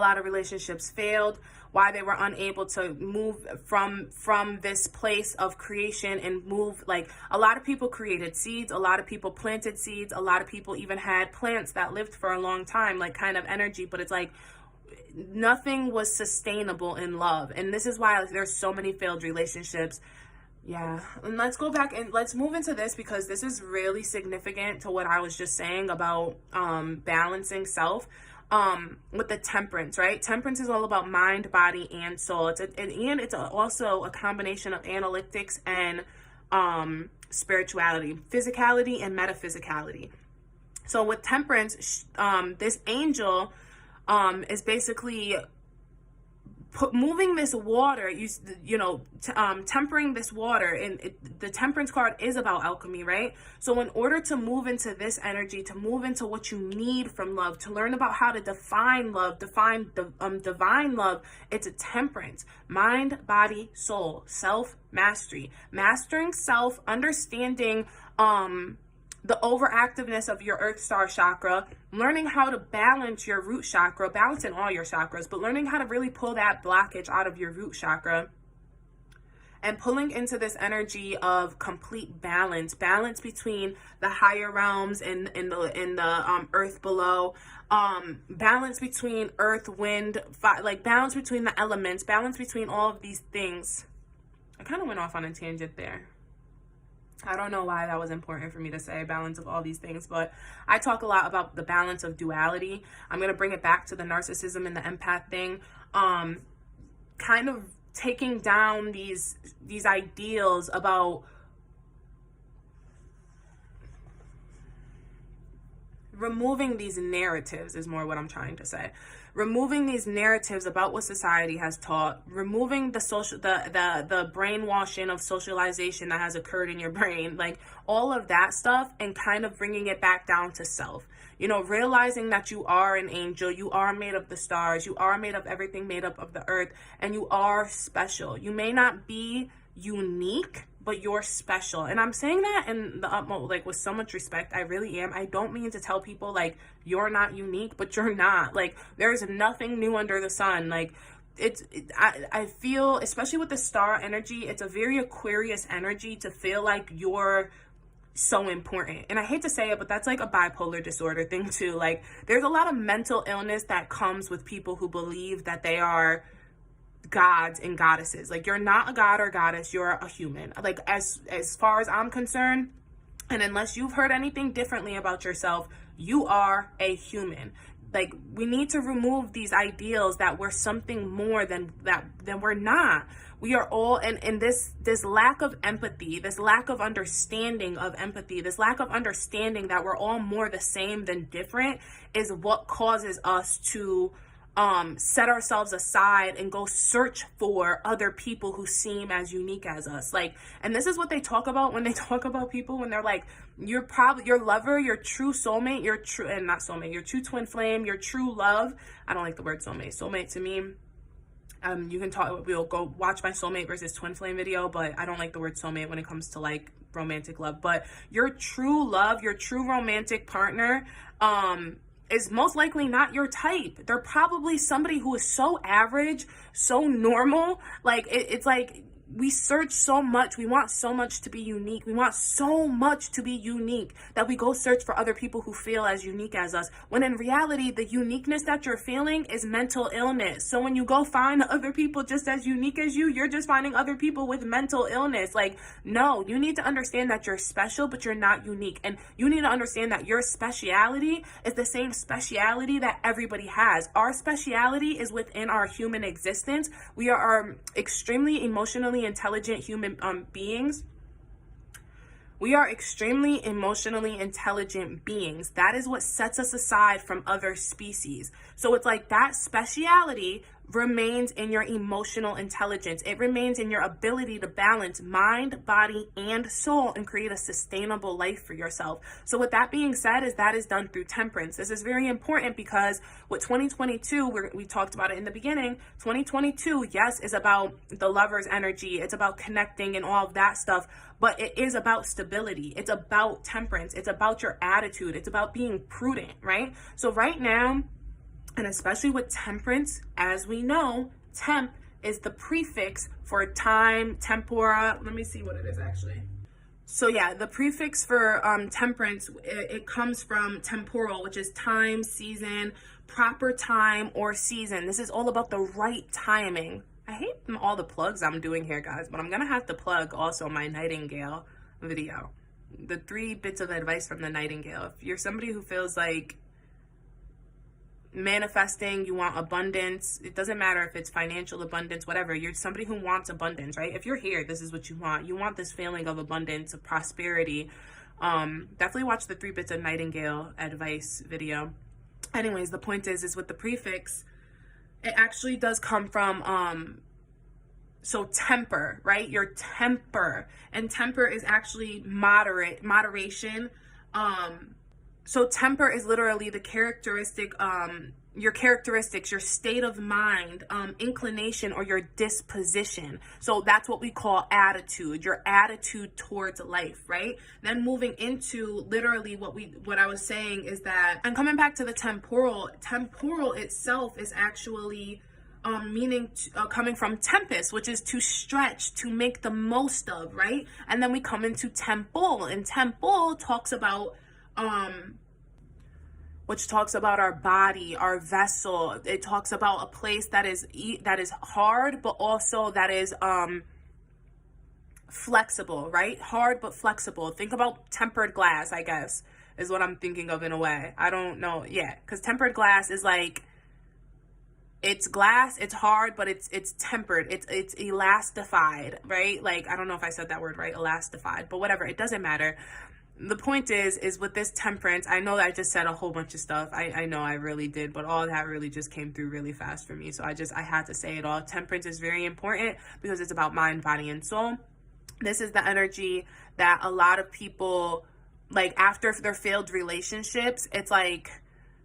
they were unable to move from this place of creation and move. Like, a lot of people created seeds, a lot of people planted seeds, a lot of people even had plants that lived for a long time, like kind of energy, but it's like nothing was sustainable in love. And this is why there's so many failed relationships. Yeah, and let's go back and let's move into this, because this is really significant to what I was just saying about balancing self. With the temperance, right? Temperance is all about mind, body, and soul. It's also a combination of analytics and spirituality, physicality and metaphysicality. So with temperance, this angel is basically moving this water, tempering this water. And the temperance card is about alchemy, right? So in order to move into this energy, to move into what you need from love, to learn about how to define love, define the divine love, it's a temperance: mind, body, soul, self mastery, mastering self, understanding the overactiveness of your earth star chakra, learning how to balance your root chakra, balancing all your chakras, but learning how to really pull that blockage out of your root chakra, and pulling into this energy of complete balance between the higher realms and the earth below, balance between earth, wind, fire, like balance between the elements, balance between all of these things. I kind of went off on a tangent there. I don't know why that was important for me to say, balance of all these things, but I talk a lot about the balance of duality. I'm going to bring it back to the narcissism and the empath thing, kind of taking down these ideals about removing these narratives is more what I'm trying to say. Removing these narratives about what society has taught, removing the brainwashing of socialization that has occurred in your brain, like all of that stuff, and kind of bringing it back down to self. Realizing that you are an angel, you are made of the stars, you are made of everything made up of the earth, and you are special. You may not be unique, but you're special. And I'm saying that in the utmost, like, with so much respect. I really am. I don't mean to tell people like you're not unique, but you're not. Like, there's nothing new under the sun. Like, I feel, especially with the star energy, it's a very Aquarius energy to feel like you're so important. And I hate to say it, but that's like a bipolar disorder thing too. Like, there's a lot of mental illness that comes with people who believe that they are gods and goddesses. Like, you're not a god or goddess, you're a human. Like, as far as I'm concerned, and unless you've heard anything differently about yourself, you are a human. Like, we need to remove these ideals that we're something more than we're not. We are all, and this lack of empathy, this lack of understanding of empathy, this lack of understanding that we're all more the same than different is what causes us to set ourselves aside and go search for other people who seem as unique as us. Like, and this is what they talk about when they talk about people, when they're like, you're probably your lover, your true soulmate, your true, and not soulmate, your true twin flame, your true love. I don't like the word soulmate. Soulmate to me, you can talk, we'll go watch my soulmate versus twin flame video, but I don't like the word soulmate when it comes to like romantic love. But your true love, your true romantic partner, is most likely not your type. They're probably somebody who is so average, so normal. Like, it's like we search so much. We want so much to be unique. We want so much to be unique that we go search for other people who feel as unique as us. When in reality, the uniqueness that you're feeling is mental illness. So when you go find other people just as unique as you, you're just finding other people with mental illness. Like, no, you need to understand that you're special, but you're not unique. And you need to understand that your speciality is the same speciality that everybody has. Our speciality is within our human existence. We are extremely emotionally intelligent human beings. We are extremely emotionally intelligent beings. That is what sets us aside from other species. So it's like that speciality remains in your emotional intelligence. It remains in your ability to balance mind, body, and soul and create a sustainable life for yourself. So with that being said, that is done through temperance. This is very important because with 2022, we talked about it in the beginning, 2022, yes, is about the lover's energy. It's about connecting and all of that stuff, but it is about stability. It's about temperance. It's about your attitude. It's about being prudent, right? So right now, and especially with temperance, as we know, temp is the prefix for time, tempora. Let me see what it is actually. So yeah, the prefix for temperance, it comes from temporal, which is time, season, proper time or season. This is all about the right timing. I hate all the plugs I'm doing here, guys, but I'm going to have to plug also my Nightingale video. The 3 bits of advice from the Nightingale. If you're somebody who feels like manifesting, you want abundance, it doesn't matter if it's financial abundance, whatever, you're somebody who wants abundance, right? If you're here, this is what you want this feeling of abundance, of prosperity. Definitely watch the 3 bits of Nightingale advice video. Anyways, the point is with the prefix, it actually does come from so temper, right? Your temper, and temper is actually moderation. So temper is literally the characteristic, your characteristics, your state of mind, inclination, or your disposition. So that's what we call attitude, your attitude towards life, right? Then moving into literally what I was saying is that, and coming back to the temporal itself is actually meaning coming from tempest, which is to stretch, to make the most of, right? And then we come into temple, and temple talks about which talks about our body, our vessel. It talks about a place that is hard, but also that is flexible, right? Hard but flexible. Think about tempered glass, I guess, is what I'm thinking of in a way. I don't know. Yeah, because tempered glass is like, it's glass, it's hard, but it's tempered, it's elastified, right? Like, I don't know if I said that word right, elastified, but whatever, it doesn't matter. The point is with this temperance, I know that I just said a whole bunch of stuff. I know I really did, but all that really just came through really fast for me. So I had to say it all. Temperance is very important because it's about mind, body, and soul. This is the energy that a lot of people, like after their failed relationships, it's like,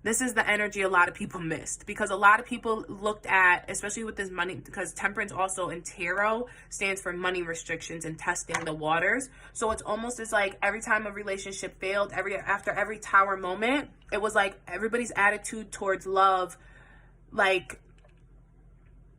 this is the energy a lot of people missed, because a lot of people looked at, especially with this money, because temperance also in tarot stands for money restrictions and testing the waters. So it's almost as like every time a relationship failed, after every tower moment, it was like everybody's attitude towards love, like,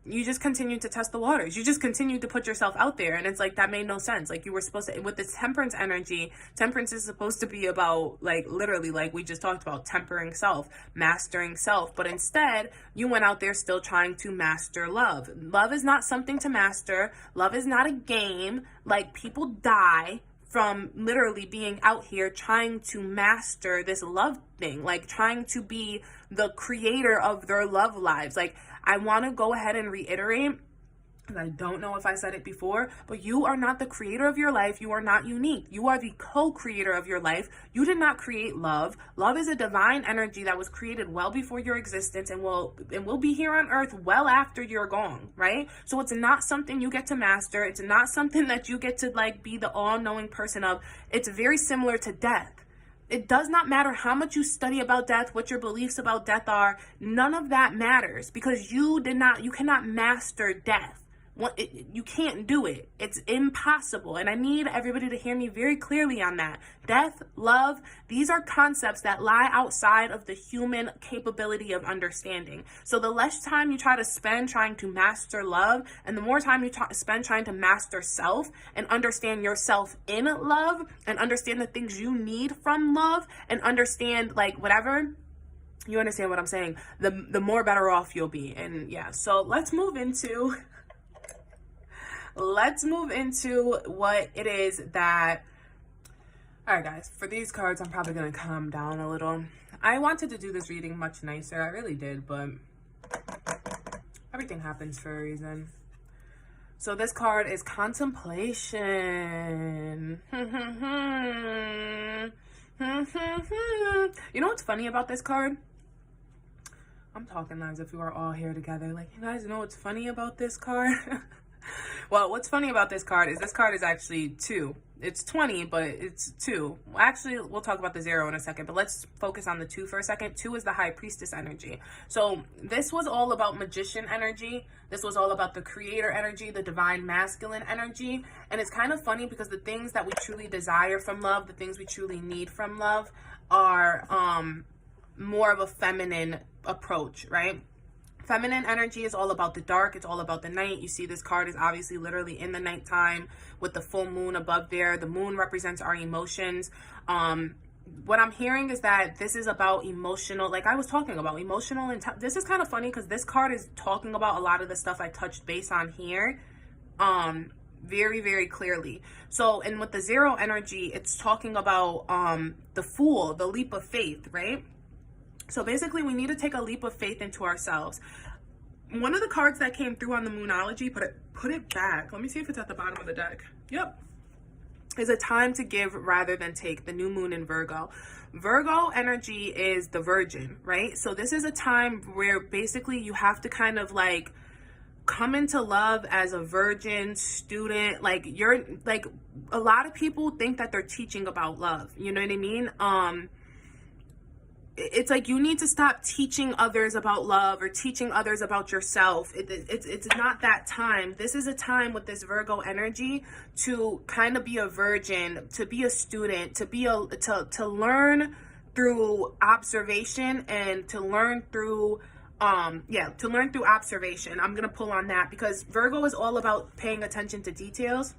you just continued to test the waters. You just continued to put yourself out there. And it's like, that made no sense. Like, you were supposed to, with this temperance energy, temperance is supposed to be about, like, literally, like we just talked about, tempering self, mastering self. But instead, you went out there still trying to master love. Love is not something to master. Love is not a game. Like, people die from literally being out here trying to master this love thing, like trying to be the creator of their love lives. Like, I want to go ahead and reiterate, because I don't know if I said it before, but you are not the creator of your life. You are not unique. You are the co-creator of your life. You did not create love. Love is a divine energy that was created well before your existence and will be here on earth well after you're gone, right? So it's not something you get to master. It's not something that you get to like be the all-knowing person of. It's very similar to death. It does not matter how much you study about death, what your beliefs about death are. None of that matters, because you cannot master death. You can't do it. It's impossible. And I need everybody to hear me very clearly on that. Death, love, these are concepts that lie outside of the human capability of understanding. So the less time you try to spend trying to master love, and the more time you spend trying to master self and understand yourself in love and understand the things you need from love and understand like whatever, you understand what I'm saying, the more better off you'll be. And yeah, so let's move into what it is that, all right guys, for these cards, I'm probably going to calm down a little. I wanted to do this reading much nicer. I really did, but everything happens for a reason. So this card is contemplation. You know what's funny about this card? I'm talking as if we were all here together. Like, you guys know what's funny about this card? Well, what's funny about this card is actually 2. It's 20, but it's 2. Well, actually, we'll talk about the 0 in a second, but let's focus on the 2 for a second. 2 is the High Priestess energy. So this was all about magician energy. This was all about the creator energy, the divine masculine energy. And it's kind of funny because the things that we truly desire from love, the things we truly need from love are more of a feminine approach, right? Feminine energy is all about the dark. It's all about the night. You see this card is obviously literally in the nighttime with the full moon above there. The moon represents our emotions. What I'm hearing is that this is about emotional, like I was talking about, emotional. This is kind of funny because this card is talking about a lot of the stuff I touched base on here very, very clearly. So, and with the 0 energy, it's talking about the Fool, the leap of faith, right? So basically, we need to take a leap of faith into ourselves. One of the cards that came through on the Moonology, put it back. Let me see if it's at the bottom of the deck. Yep. Is a time to give rather than take, the new moon in Virgo. Virgo energy is the Virgin, right? So this is a time where basically you have to kind of like come into love as a virgin student. Like you're like, a lot of people think that they're teaching about love. You know what I mean? It's like you need to stop teaching others about love or teaching others about yourself. It's not that time. This is a time with this Virgo energy to kind of be a virgin, to be a student, to learn through observation and to learn through observation. I'm gonna pull on that because Virgo is all about paying attention to details.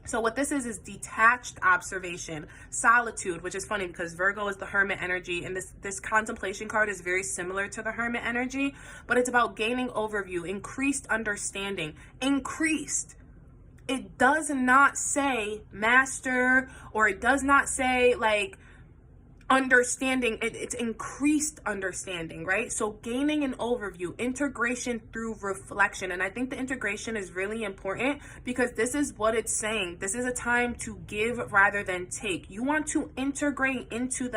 So what this is detached observation, solitude, which is funny because Virgo is the Hermit energy, and this contemplation card is very similar to the Hermit energy, but it's about gaining overview, increased understanding, increased. It does not say master, or it does not say like understanding. It's increased understanding, right? So gaining an overview, integration through reflection. And I think the integration is really important because this is what it's saying. This is a time to give rather than take. You want to integrate into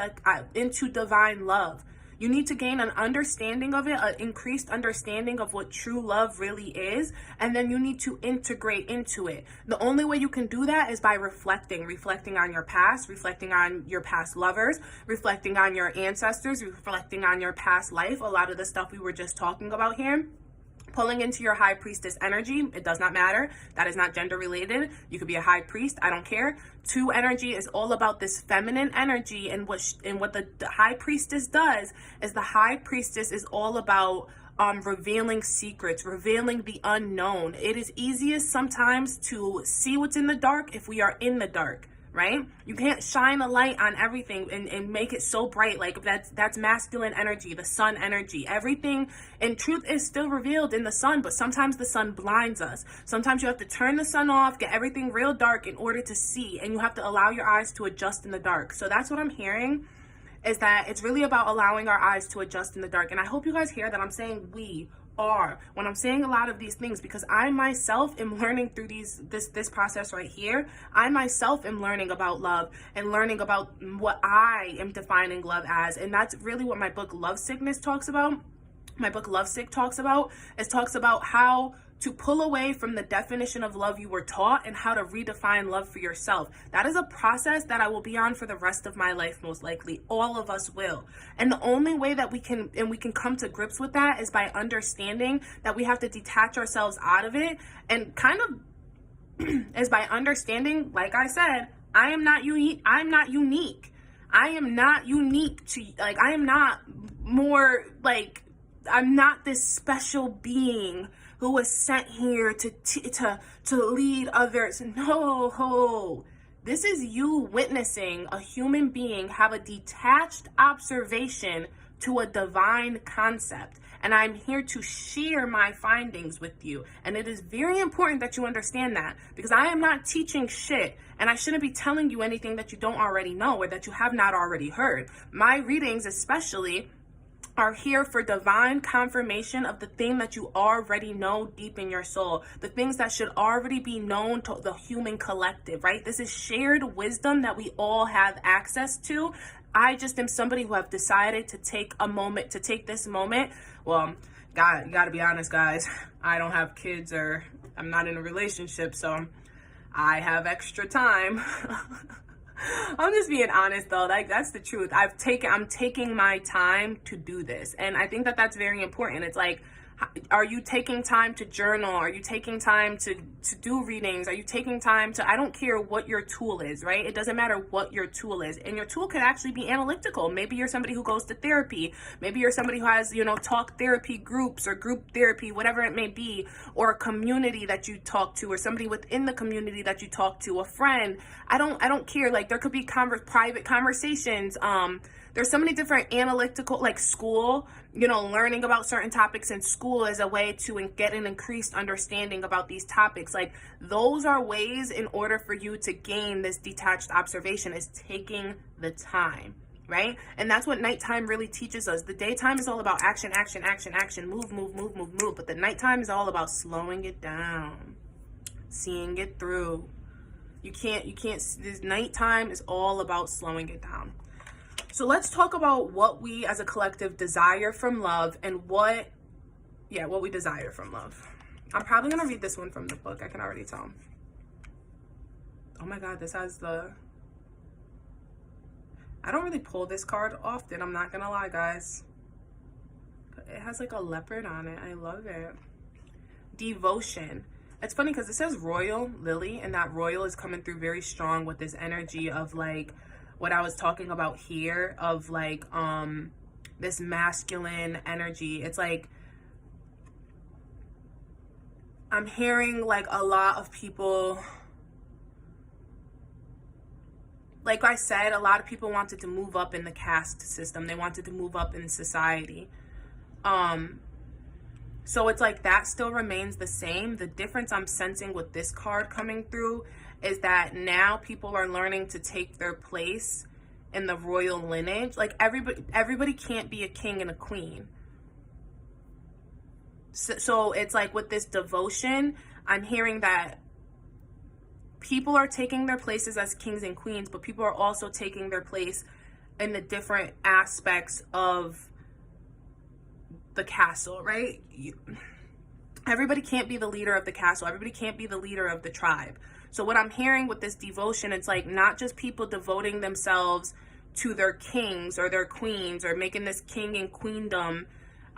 divine love. You need to gain an understanding of it, an increased understanding of what true love really is, and then you need to integrate into it. The only way you can do that is by reflecting on your past, reflecting on your past lovers, reflecting on your ancestors, reflecting on your past life, a lot of the stuff we were just talking about here. Pulling into your High Priestess energy. It does not matter. That is not gender related. You could be a high priest. I don't care. 2 energy is all about this feminine energy, and what the High Priestess does is the High Priestess is all about revealing secrets, revealing the unknown. It is easiest sometimes to see what's in the dark if we are in the dark. Right? You can't shine a light on everything and make it so bright. Like that's masculine energy, the sun energy. Everything in truth is still revealed in the sun, but sometimes the sun blinds us. Sometimes you have to turn the sun off, get everything real dark in order to see, and you have to allow your eyes to adjust in the dark. So that's what I'm hearing, is that it's really about allowing our eyes to adjust in the dark. And I hope you guys hear that I'm saying we are when I'm saying a lot of these things, because I myself am learning through this process right here. I myself am learning about love and learning about what I am defining love as, and that's really what my book Love Sickness talks about. My book Love Sick talks about how to pull away from the definition of love you were taught and how to redefine love for yourself. That is a process that I will be on for the rest of my life, most likely. All of us will. And the only way that we can come to grips with that is by understanding that we have to detach ourselves out of it, and kind of is by understanding, like I said, I am not unique. I'm not unique. I am not unique to, like, I am not more, like, I'm not this special being who was sent here to lead others. No, this is you witnessing a human being have a detached observation to a divine concept. And I'm here to share my findings with you. And it is very important that you understand that, because I am not teaching shit, and I shouldn't be telling you anything that you don't already know or that you have not already heard. My readings especially are here for divine confirmation of the thing that you already know deep in your soul, the things that should already be known to the human collective, right? This is shared wisdom that we all have access to. I just am somebody who have decided to take this moment. Well, you gotta be honest, guys. I don't have kids, or I'm not in a relationship, so I have extra time. I'm just being honest though, like that's the truth. I'm taking my time to do this. And I think that that's very important. It's like, are you taking time to journal? Are you taking time to do readings? Are you taking time to, I don't care what your tool is, right? It doesn't matter what your tool is. And your tool could actually be analytical. Maybe you're somebody who goes to therapy. Maybe you're somebody who has, talk therapy groups or group therapy, whatever it may be, or a community that you talk to, or somebody within the community that you talk to, a friend. I don't care. Like, there could be private conversations. There's so many different analytical, like school, learning about certain topics in school is a way to get an increased understanding about these topics. Like, those are ways in order for you to gain this detached observation, is taking the time, right? And that's what nighttime really teaches us. The daytime is all about action, action, action, action, move, move, move, move, move. But the nighttime is all about slowing it down, seeing it through. This nighttime is all about slowing it down. So let's talk about what we as a collective desire from love, and what we desire from love. I'm probably going to read this one from the book. I can already tell. Oh my God, this has I don't really pull this card often. I'm not going to lie, guys. But it has like a leopard on it. I love it. Devotion. It's funny because it says royal lily, and that royal is coming through very strong with this energy of like, what I was talking about here, of like this masculine energy. It's like, I'm hearing like a lot of people, like I said, a lot of people wanted to move up in the caste system. They wanted to move up in society. So it's like that still remains the same. The difference I'm sensing with this card coming through is that now people are learning to take their place in the royal lineage. Like, everybody can't be a king and a queen. So it's like, with this devotion, I'm hearing that people are taking their places as kings and queens, but people are also taking their place in the different aspects of the castle, right? Everybody can't be the leader of the castle. Everybody can't be the leader of the tribe. So what I'm hearing with this devotion, it's like not just people devoting themselves to their kings or their queens or making this king and queendom.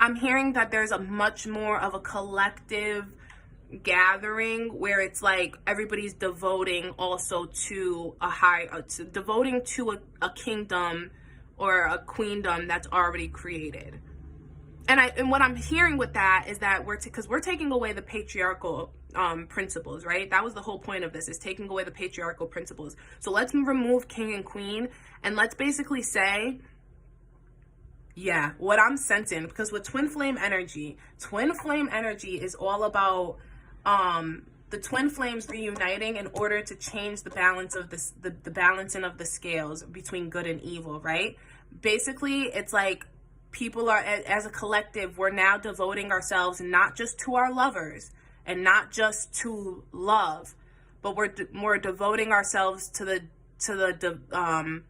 I'm hearing that there's a much more of a collective gathering where it's like everybody's devoting also to devoting to a kingdom or a queendom that's already created. And what I'm hearing with that is that because we're taking away the patriarchal principles, right? That was the whole point of this, is taking away the patriarchal principles. So let's remove king and queen, and let's basically say, yeah, what I'm sensing, because with twin flame energy is all about the twin flames reuniting in order to change the balance of the balancing of the scales between good and evil, right? Basically, it's like people are, as a collective, we're now devoting ourselves not just to our lovers and not just to love, but we're devoting ourselves to the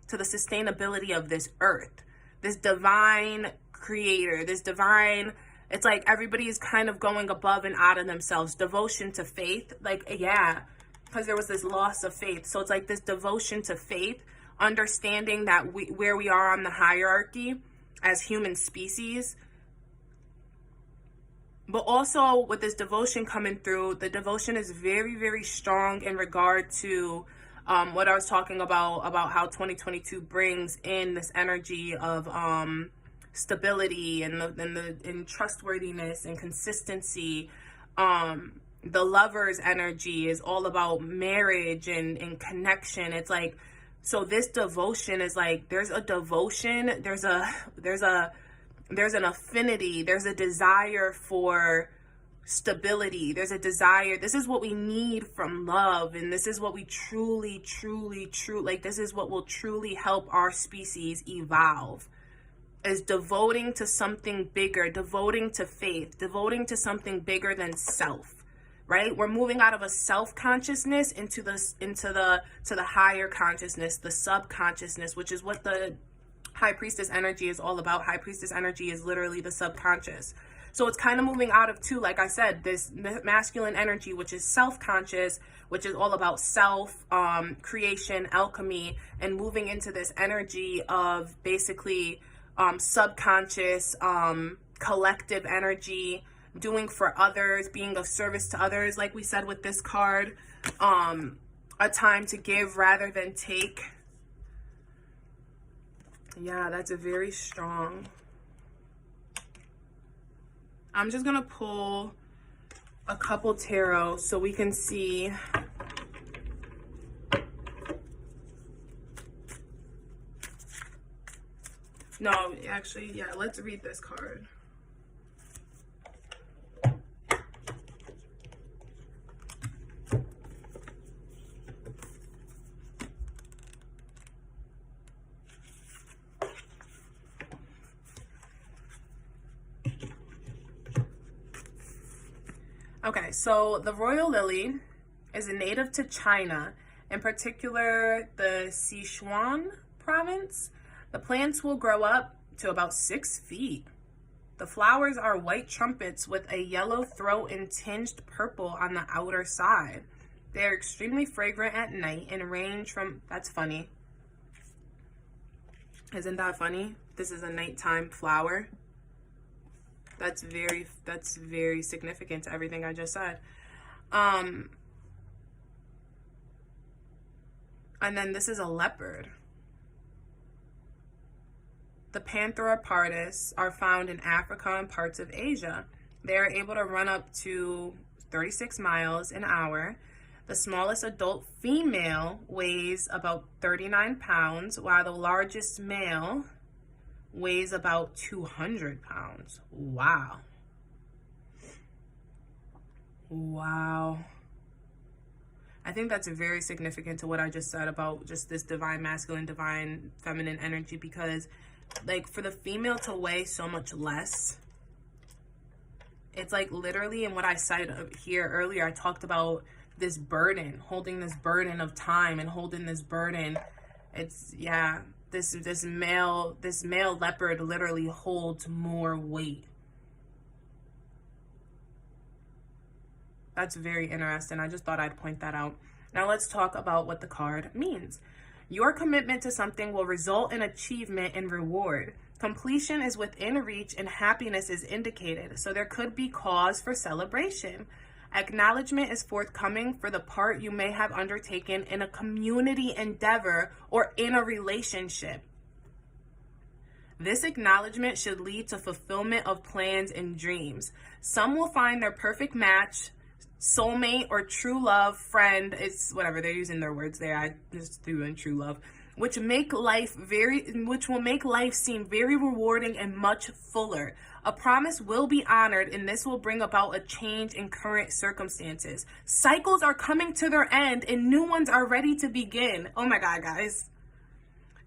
sustainability of this earth, this divine creator, this divine It's like everybody is kind of going above and out of themselves. Devotion to faith, like, yeah, because there was this loss of faith. So it's like this devotion to faith, understanding that where we are on the hierarchy as human species. But also with this devotion coming through, the devotion is very, very strong in regard to what I was talking about how 2022 brings in this energy of stability and trustworthiness and consistency. The lover's energy is all about marriage and connection. It's like, so this devotion is like, there's a devotion, there's an affinity, there's a desire for stability, there's a desire. This is what we need from love, and this is what we truly, like, this is what will truly help our species evolve, is devoting to something bigger, devoting to faith, devoting to something bigger than self. Right? We're moving out of a self-consciousness into the higher consciousness, the subconsciousness, which is what the High Priestess energy is all about. High Priestess energy is literally the subconscious. So it's kind of moving out of, too, like I said, this masculine energy, which is self-conscious, which is all about self, creation, alchemy, and moving into this energy of basically subconscious, collective energy, doing for others, being of service to others, like we said with this card, a time to give rather than take. Yeah, that's a very strong. I'm just gonna pull a couple tarot so we can see. No, actually, yeah, let's read this card. Okay, so the royal lily is a native to China, in particular the Sichuan province. The plants will grow up to about 6 feet. The flowers are white trumpets with a yellow throat and tinged purple on the outer side. They are extremely fragrant at night and range from, that's funny. Isn't that funny? This is a nighttime flower. That's very significant to everything I just said. And then this is a leopard. The Panthera pardus are found in Africa and parts of Asia. They are able to run up to 36 miles an hour. The smallest adult female weighs about 39 pounds, while the largest male weighs about 200 pounds. Wow. Wow. I think that's very significant to what I just said about just this divine masculine, divine feminine energy, because like for the female to weigh so much less, it's like literally, in what I said here earlier, I talked about this burden, holding this burden of time and holding this burden. It's, yeah, this male leopard literally holds more weight. That's very interesting. I just thought I'd point that out. Now let's talk about what the card means. Your commitment to something will result in achievement and reward. Completion is within reach and happiness is indicated, so there could be cause for celebration. Acknowledgement is forthcoming for the part you may have undertaken in a community endeavor or in a relationship. This acknowledgement should lead to fulfillment of plans and dreams. Some will find their perfect match, soulmate, or true love, friend. It's whatever, they're using their words there. I just threw in true love, which will make life seem very rewarding and much fuller. A promise will be honored, and this will bring about a change in current circumstances. Cycles are coming to their end, and new ones are ready to begin. Oh my God, guys.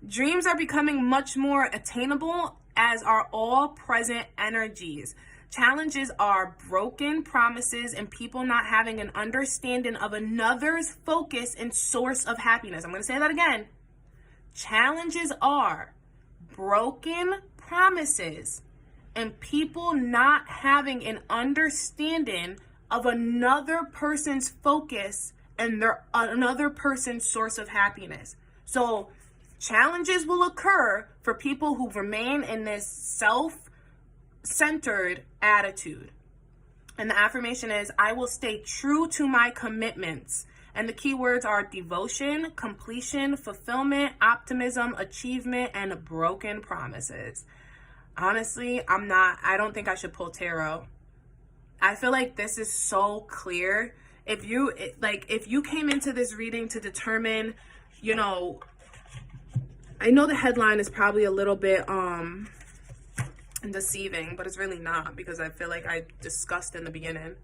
Dreams are becoming much more attainable, as are all present energies. Challenges are broken promises and people not having an understanding of another's focus and source of happiness. I'm going to say that again. Challenges are broken promises and people not having an understanding of another person's focus and another person's source of happiness. So challenges will occur for people who remain in this self-centered attitude. And the affirmation is, I will stay true to my commitments. And the keywords are devotion, completion, fulfillment, optimism, achievement, and broken promises. Honestly, I don't think I should pull tarot. I feel like this is so clear. If you came into this reading to determine, I know the headline is probably a little bit deceiving, but it's really not, because I feel like I discussed in the beginning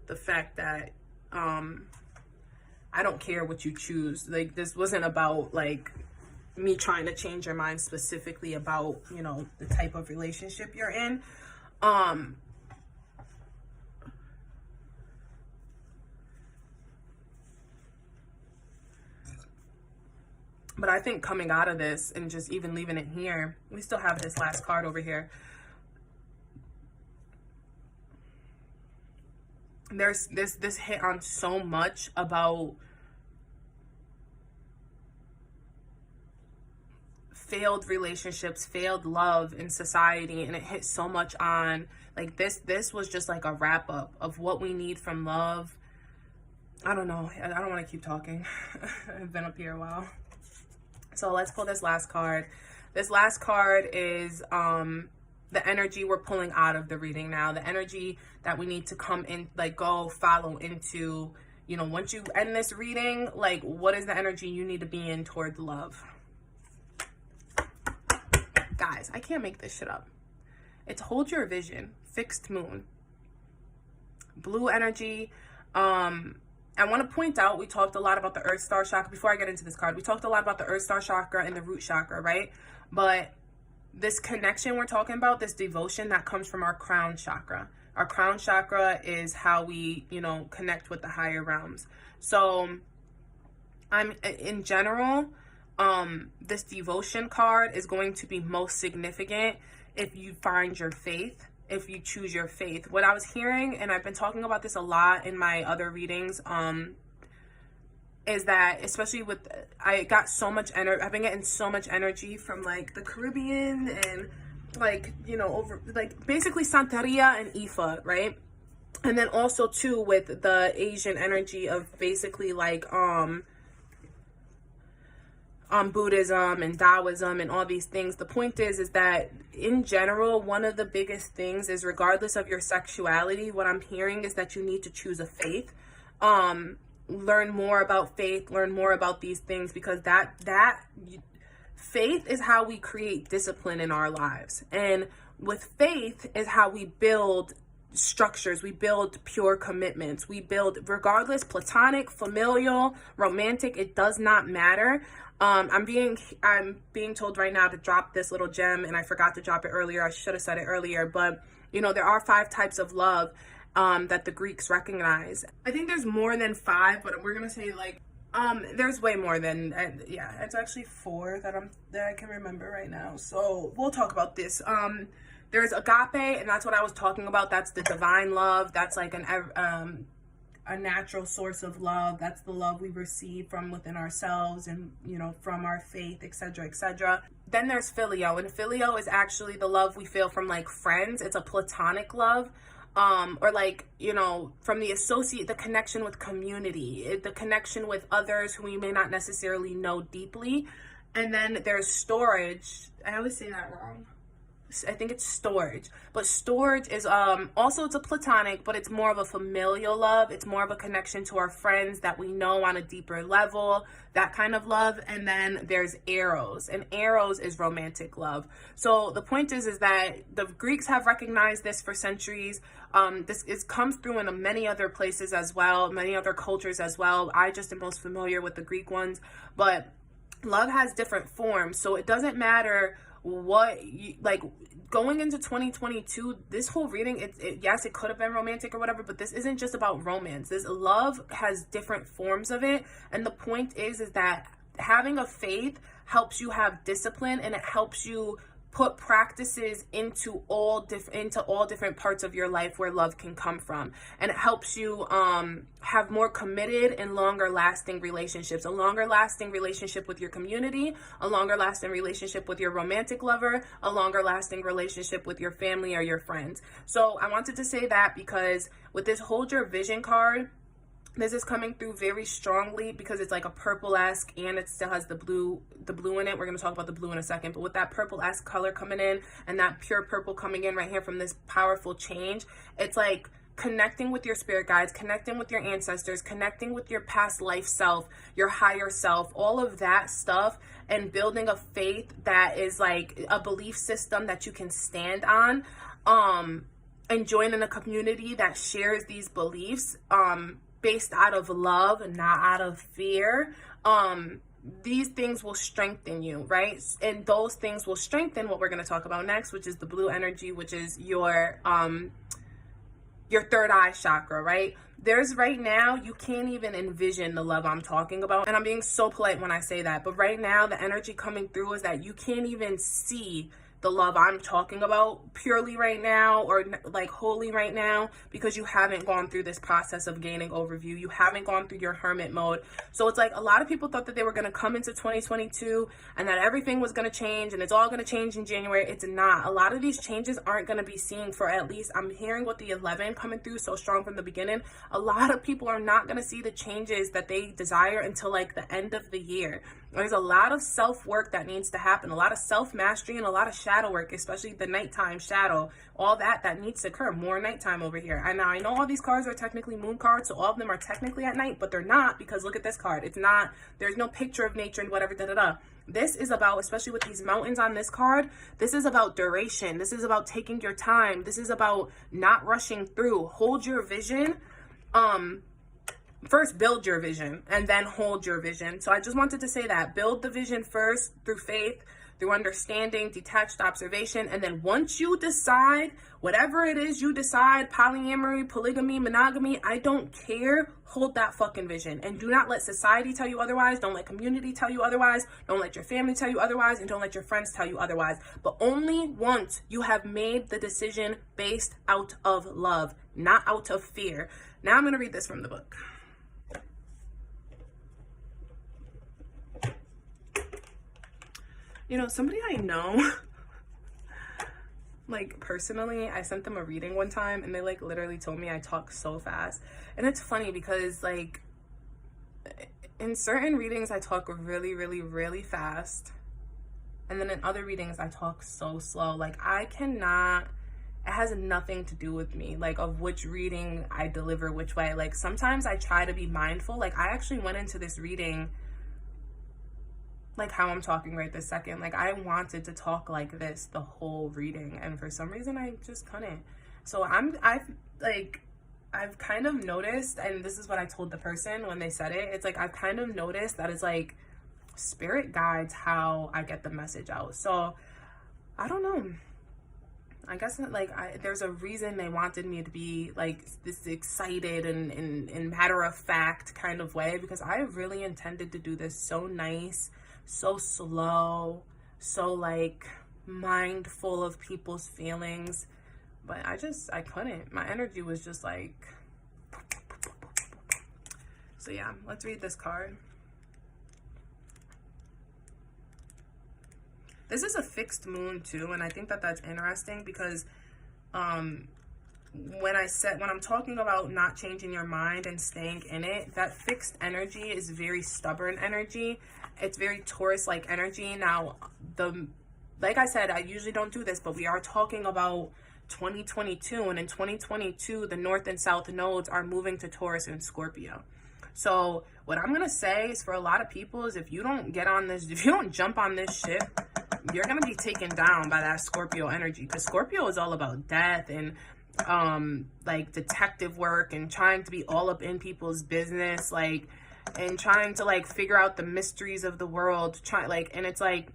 the fact that I don't care what you choose. Like, this wasn't about like me trying to change your mind specifically about, the type of relationship you're in. But I think coming out of this and just even leaving it here, we still have this last card over here. There's this hit on so much about failed relationships, failed love in society, and it hit so much on like this was just like a wrap up of what we need from love. I don't know. I don't want to keep talking. I've been up here a while. So let's pull this last card. This last card is the energy we're pulling out of the reading now. The energy that we need to come in, like go follow into, once you end this reading, like what is the energy you need to be in towards love? Guys, I can't make this shit up. It's hold your vision, fixed moon, blue energy. I want to point out, we talked a lot about the Earth Star Chakra. Before I get into this card, we talked a lot about the Earth Star Chakra and the Root Chakra, right? But this connection we're talking about, this devotion that comes from our Crown Chakra. Our Crown Chakra is how we, connect with the higher realms. So in general, this devotion card is going to be most significant if you find your faith. If you choose your faith. What I was hearing, and I've been talking about this a lot in my other readings, is that especially with, I got so much energy, I've been getting so much energy from like the Caribbean and like, over like basically Santeria and Ifa, right? And then also too with the Asian energy of basically like, Buddhism and Taoism and all these things. The point is that in general, one of the biggest things is, regardless of your sexuality, what I'm hearing is that you need to choose a faith. Learn more about faith, learn more about these things, because that faith is how we create discipline in our lives. And with faith is how we build structures, we build pure commitments, we build, regardless, platonic, familial, romantic, it does not matter. I'm being told right now to drop this little gem, and I forgot to drop it earlier. I should have said it earlier, but there are 5 types of love that the Greeks recognize. I think there's more than 5, but we're gonna say like there's way more than, it's actually 4 that I can remember right now. So we'll talk about this. There's agape, and that's what I was talking about. That's the divine love. That's like a natural source of love. That's the love we receive from within ourselves and, from our faith, etc., etc. Then there's filio, and filio is actually the love we feel from like friends. It's a platonic love, or like, from the connection with community, the connection with others who we may not necessarily know deeply. And then there's storage. I always say that wrong. I think it's storage, but storage is also, it's a platonic, but it's more of a familial love. It's more of a connection to our friends that we know on a deeper level, that kind of love. And then there's eros, and eros is romantic love. So the point is that the Greeks have recognized this for centuries. This comes through in many other places as well, many other cultures as well. I just am most familiar with the Greek ones, but love has different forms. So it doesn't matter what you like going into 2022. This whole reading, yes, it could have been romantic or whatever, but this isn't just about romance. This love has different forms of it, and the point is that having a faith helps you have discipline, and it helps you put practices into all different parts of your life where love can come from. And it helps you have more committed and longer lasting relationships, a longer lasting relationship with your community, a longer lasting relationship with your romantic lover, a longer lasting relationship with your family or your friends. So I wanted to say that because with this Hold Your Vision card, this is coming through very strongly because it's like a purple-esque and it still has the blue in it. We're going to talk about the blue in a second. But with that purple-esque color coming in and that pure purple coming in right here from this powerful change, it's like connecting with your spirit guides, connecting with your ancestors, connecting with your past life self, your higher self, all of that stuff, and building a faith that is like a belief system that you can stand on, and joining a community that shares these beliefs, based out of love and not out of fear. These things will strengthen you, right? And those things will strengthen what we're going to talk about next, which is the blue energy, which is your third eye chakra, right? There's right now, you can't even envision the love I'm talking about. And I'm being so polite when I say that. But right now, the energy coming through is that you can't even see the love I'm talking about purely right now, or like wholly right now, because you haven't gone through this process of gaining overview. You haven't gone through your hermit mode. So it's like a lot of people thought that they were going to come into 2022 and that everything was going to change and it's all going to change in January. It's not. A lot of these changes aren't going to be seen for at least, I'm hearing with the 11 coming through so strong from the beginning, a lot of people are not going to see the changes that they desire until like the end of the year. There's a lot of self-work that needs to happen, a lot of self-mastery and a lot of shadow work, especially the nighttime shadow, all that needs to occur. More nighttime over here. And now I know all these cards are technically moon cards, so all of them are technically at night, but they're not, because look at this card. It's not, there's no picture of nature and whatever, This is about, especially with these mountains on this card, this is about duration. This is about taking your time. This is about not rushing through. Hold your vision. First, build your vision and then hold your vision. So I just wanted to say that. Build the vision first through faith, through understanding, detached observation. And then once you decide, whatever it is you decide, polyamory, polygamy, monogamy, I don't care, hold that fucking vision. And do not let society tell you otherwise. Don't let community tell you otherwise. Don't let your family tell you otherwise. And don't let your friends tell you otherwise. But only once you have made the decision based out of love, not out of fear. Now I'm going to read this from the book. You know, somebody I know, like personally, I sent them a reading one time and they like literally told me I talk so fast. And it's funny because like in certain readings I talk really, really, really fast. And then in other readings I talk so slow. Like I cannot, it has nothing to do with me, like of which reading I deliver which way. Like sometimes I try to be mindful. Like I actually went into this reading like how I'm talking right this second. Like I wanted to talk like this the whole reading, and for some reason I just couldn't. So I've kind of noticed, and this is what I told the person when they said it, it's like I've kind of noticed that it's like spirit guides how I get the message out. So I don't know, I guess like there's a reason they wanted me to be like this excited and in matter of fact kind of way, because I really intended to do this so nice, so slow, so like mindful of people's feelings, but I couldn't. My energy was just like, so yeah, let's read this card. This is a fixed moon too, and I think that that's interesting because when I'm talking about not changing your mind and staying in it, that fixed energy is very stubborn energy. It's very Taurus-like energy. Now, like I said, I usually don't do this, but we are talking about 2022, and in 2022, the North and South nodes are moving to Taurus and Scorpio. So what I'm going to say is for a lot of people is if you don't jump on this ship, you're going to be taken down by that Scorpio energy, because Scorpio is all about death and like detective work and trying to be all up in people's business, like, and trying to like figure out the mysteries of the world, and it's like,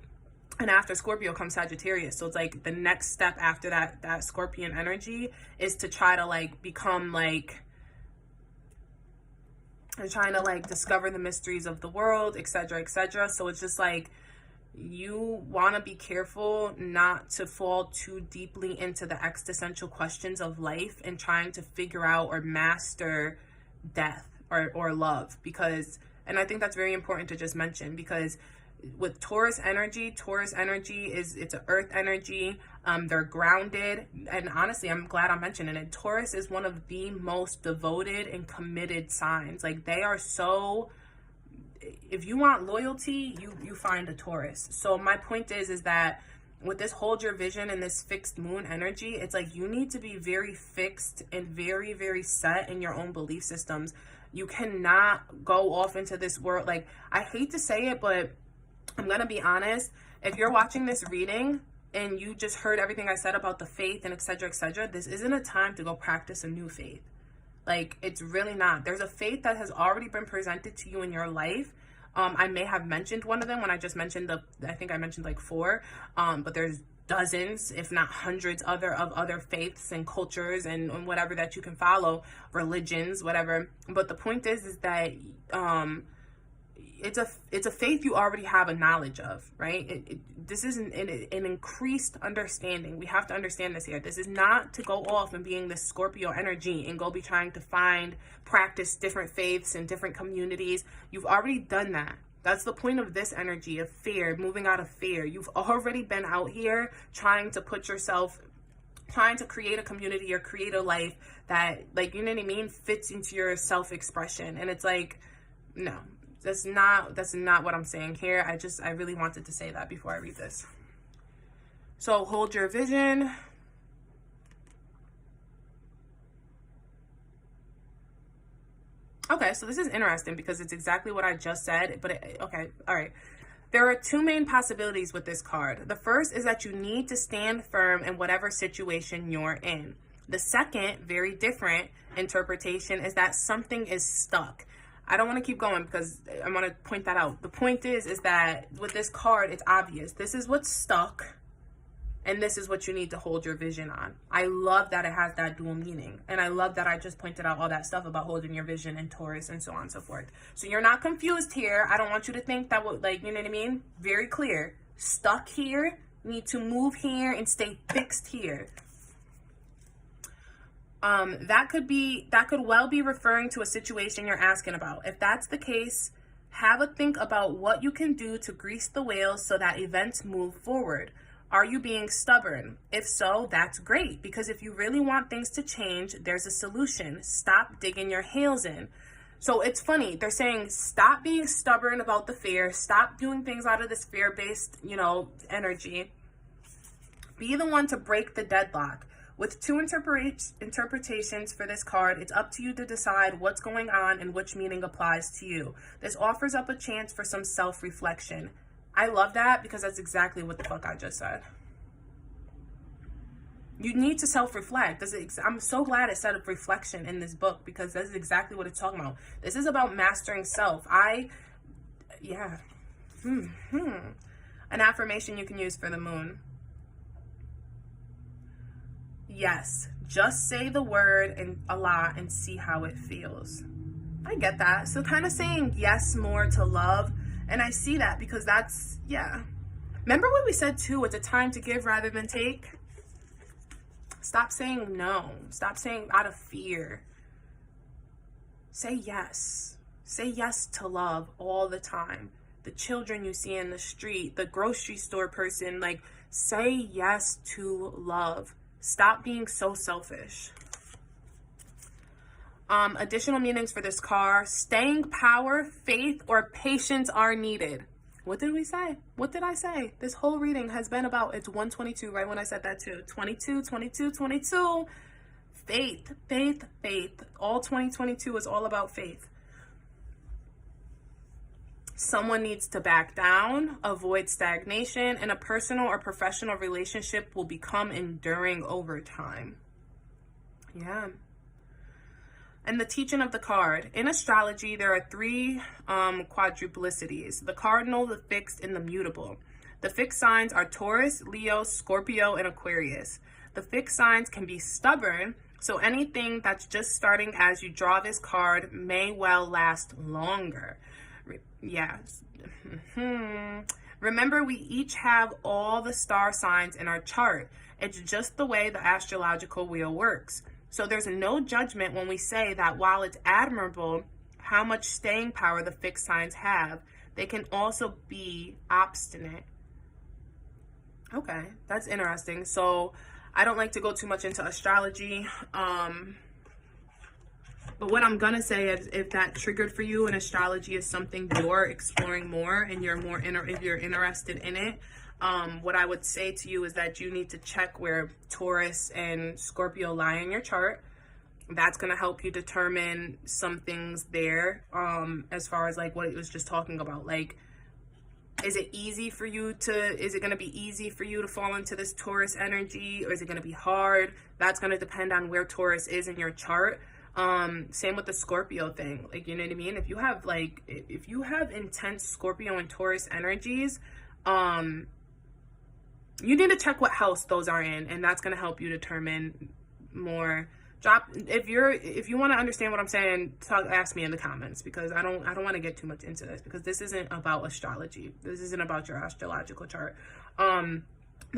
and after Scorpio comes Sagittarius. So it's like the next step after that Scorpion energy is to try to like become like, and trying to like discover the mysteries of the world, etc., etc. So it's just like, you want to be careful not to fall too deeply into the existential questions of life and trying to figure out or master death or love, because, and I think that's very important to just mention, because with Taurus energy it's an earth energy. They're grounded, and honestly, I'm glad I'm mentioning it. Taurus is one of the most devoted and committed signs. Like, they are so, if you want loyalty, you find a Taurus. So my point is that with this hold your vision and this fixed moon energy, it's like you need to be very fixed and very, very set in your own belief systems. You cannot go off into this world. Like, I hate to say it, but I'm gonna be honest. If you're watching this reading and you just heard everything I said about the faith and etc., this isn't a time to go practice a new faith. Like, it's really not. There's a faith that has already been presented to you in your life. I may have mentioned one of them when I just mentioned I think I mentioned like 4, but there's dozens, if not hundreds of other faiths and cultures and whatever that you can follow, religions, whatever. But the point is that it's a faith you already have a knowledge of, right? This is an increased understanding. We have to understand this here. This is not to go off and being this Scorpio energy and go be trying to practice different faiths and different communities. You've already done that. That's the point of this energy of fear, moving out of fear. You've already been out here trying to create a community or create a life that, like, you know what I mean, fits into your self-expression. And it's like, no. That's not what I'm saying here. I really wanted to say that before I read this. So hold your vision. Okay, so this is interesting because it's exactly what I just said, but okay, all right. There are 2 main possibilities with this card. The first is that you need to stand firm in whatever situation you're in. The second, very different interpretation, is that something is stuck. I don't want to keep going because I want to point that out. The point is that with this card, it's obvious. This is what's stuck, and this is what you need to hold your vision on. I love that it has that dual meaning, and I love that I just pointed out all that stuff about holding your vision and Taurus and so on and so forth. So you're not confused here. I don't want you to think that, like, you know what I mean? Very clear. Stuck here, need to move here and stay fixed here. That could well be referring to a situation you're asking about. If that's the case, have a think about what you can do to grease the wheels so that events move forward. Are you being stubborn? If so, that's great, because if you really want things to change, there's a solution. Stop digging your heels in. So it's funny. They're saying stop being stubborn about the fear. Stop doing things out of this fear-based, energy. Be the one to break the deadlock. With 2 interpretations for this card, it's up to you to decide what's going on and which meaning applies to you. This offers up a chance for some self-reflection. I love that because that's exactly what the fuck I just said. You need to self-reflect. I'm so glad it said a reflection in this book, because that's exactly what it's talking about. This is about mastering self. An affirmation you can use for the moon. Yes, just say the word and a lot and see how it feels. I get that. So kind of saying yes more to love. And I see that because that's, yeah. Remember what we said too, it's a time to give rather than take? Stop saying no. Stop saying out of fear. Say yes. Say yes to love all the time. The children you see in the street, the grocery store person, like, say yes to love. Stop being so selfish. Additional meanings for this card: staying power, faith, or patience are needed. What did we say? What did I say? This whole reading has been about, it's 122, right when I said that too. 22. Faith. All 2022 is all about faith. Someone needs to back down, avoid stagnation, and a personal or professional relationship will become enduring over time. Yeah. And the teaching of the card. In astrology, there are 3 quadruplicities: the cardinal, the fixed, and the mutable. The fixed signs are Taurus, Leo, Scorpio, and Aquarius. The fixed signs can be stubborn, so anything that's just starting as you draw this card may well last longer. Yeah. Remember, we each have all the star signs in our chart. It's just the way the astrological wheel works. So there's no judgment when we say that while it's admirable how much staying power the fixed signs have, they can also be obstinate. Okay, that's interesting. So I don't like to go too much into astrology. But what I'm gonna say is, if that triggered for you and astrology is something you're exploring more and if you're interested in it, what I would say to you is that you need to check where Taurus and Scorpio lie in your chart. That's gonna help you determine some things there, as far as like what it was just talking about. Like, is it gonna be easy for you to fall into this Taurus energy, or is it gonna be hard? That's gonna depend on where Taurus is in your chart. Same with the Scorpio thing. Like, you know what I mean? If you have intense Scorpio and Taurus energies, you need to check what house those are in, and that's going to help you determine more. If you want to understand what I'm saying, ask me in the comments, because I don't want to get too much into this, because this isn't about astrology. This isn't about your astrological chart. The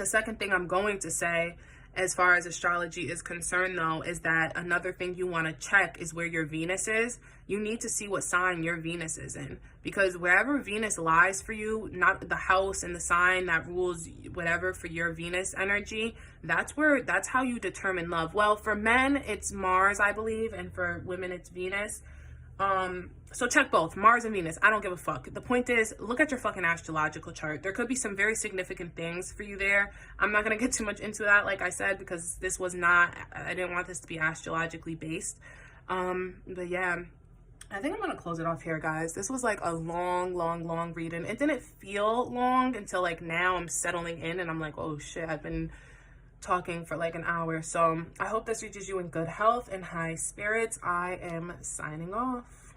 second thing I'm going to say, as far as astrology is concerned, though, is that another thing you want to check is where your Venus is. You need to see what sign your Venus is in, because wherever Venus lies for you, not the house and the sign that rules whatever for your Venus energy, that's how you determine love. Well, for men, it's Mars, I believe, and for women, it's Venus. So check both, Mars and Venus. I don't give a fuck. The point is, look at your fucking astrological chart. There could be some very significant things for you there. I'm not going to get too much into that, like I said, because I didn't want this to be astrologically based. But yeah, I think I'm going to close it off here, guys. This was like a long reading. It didn't feel long until like now I'm settling in and I'm like, oh shit, I've been talking for like an hour. So I hope this reaches you in good health and high spirits. I am signing off.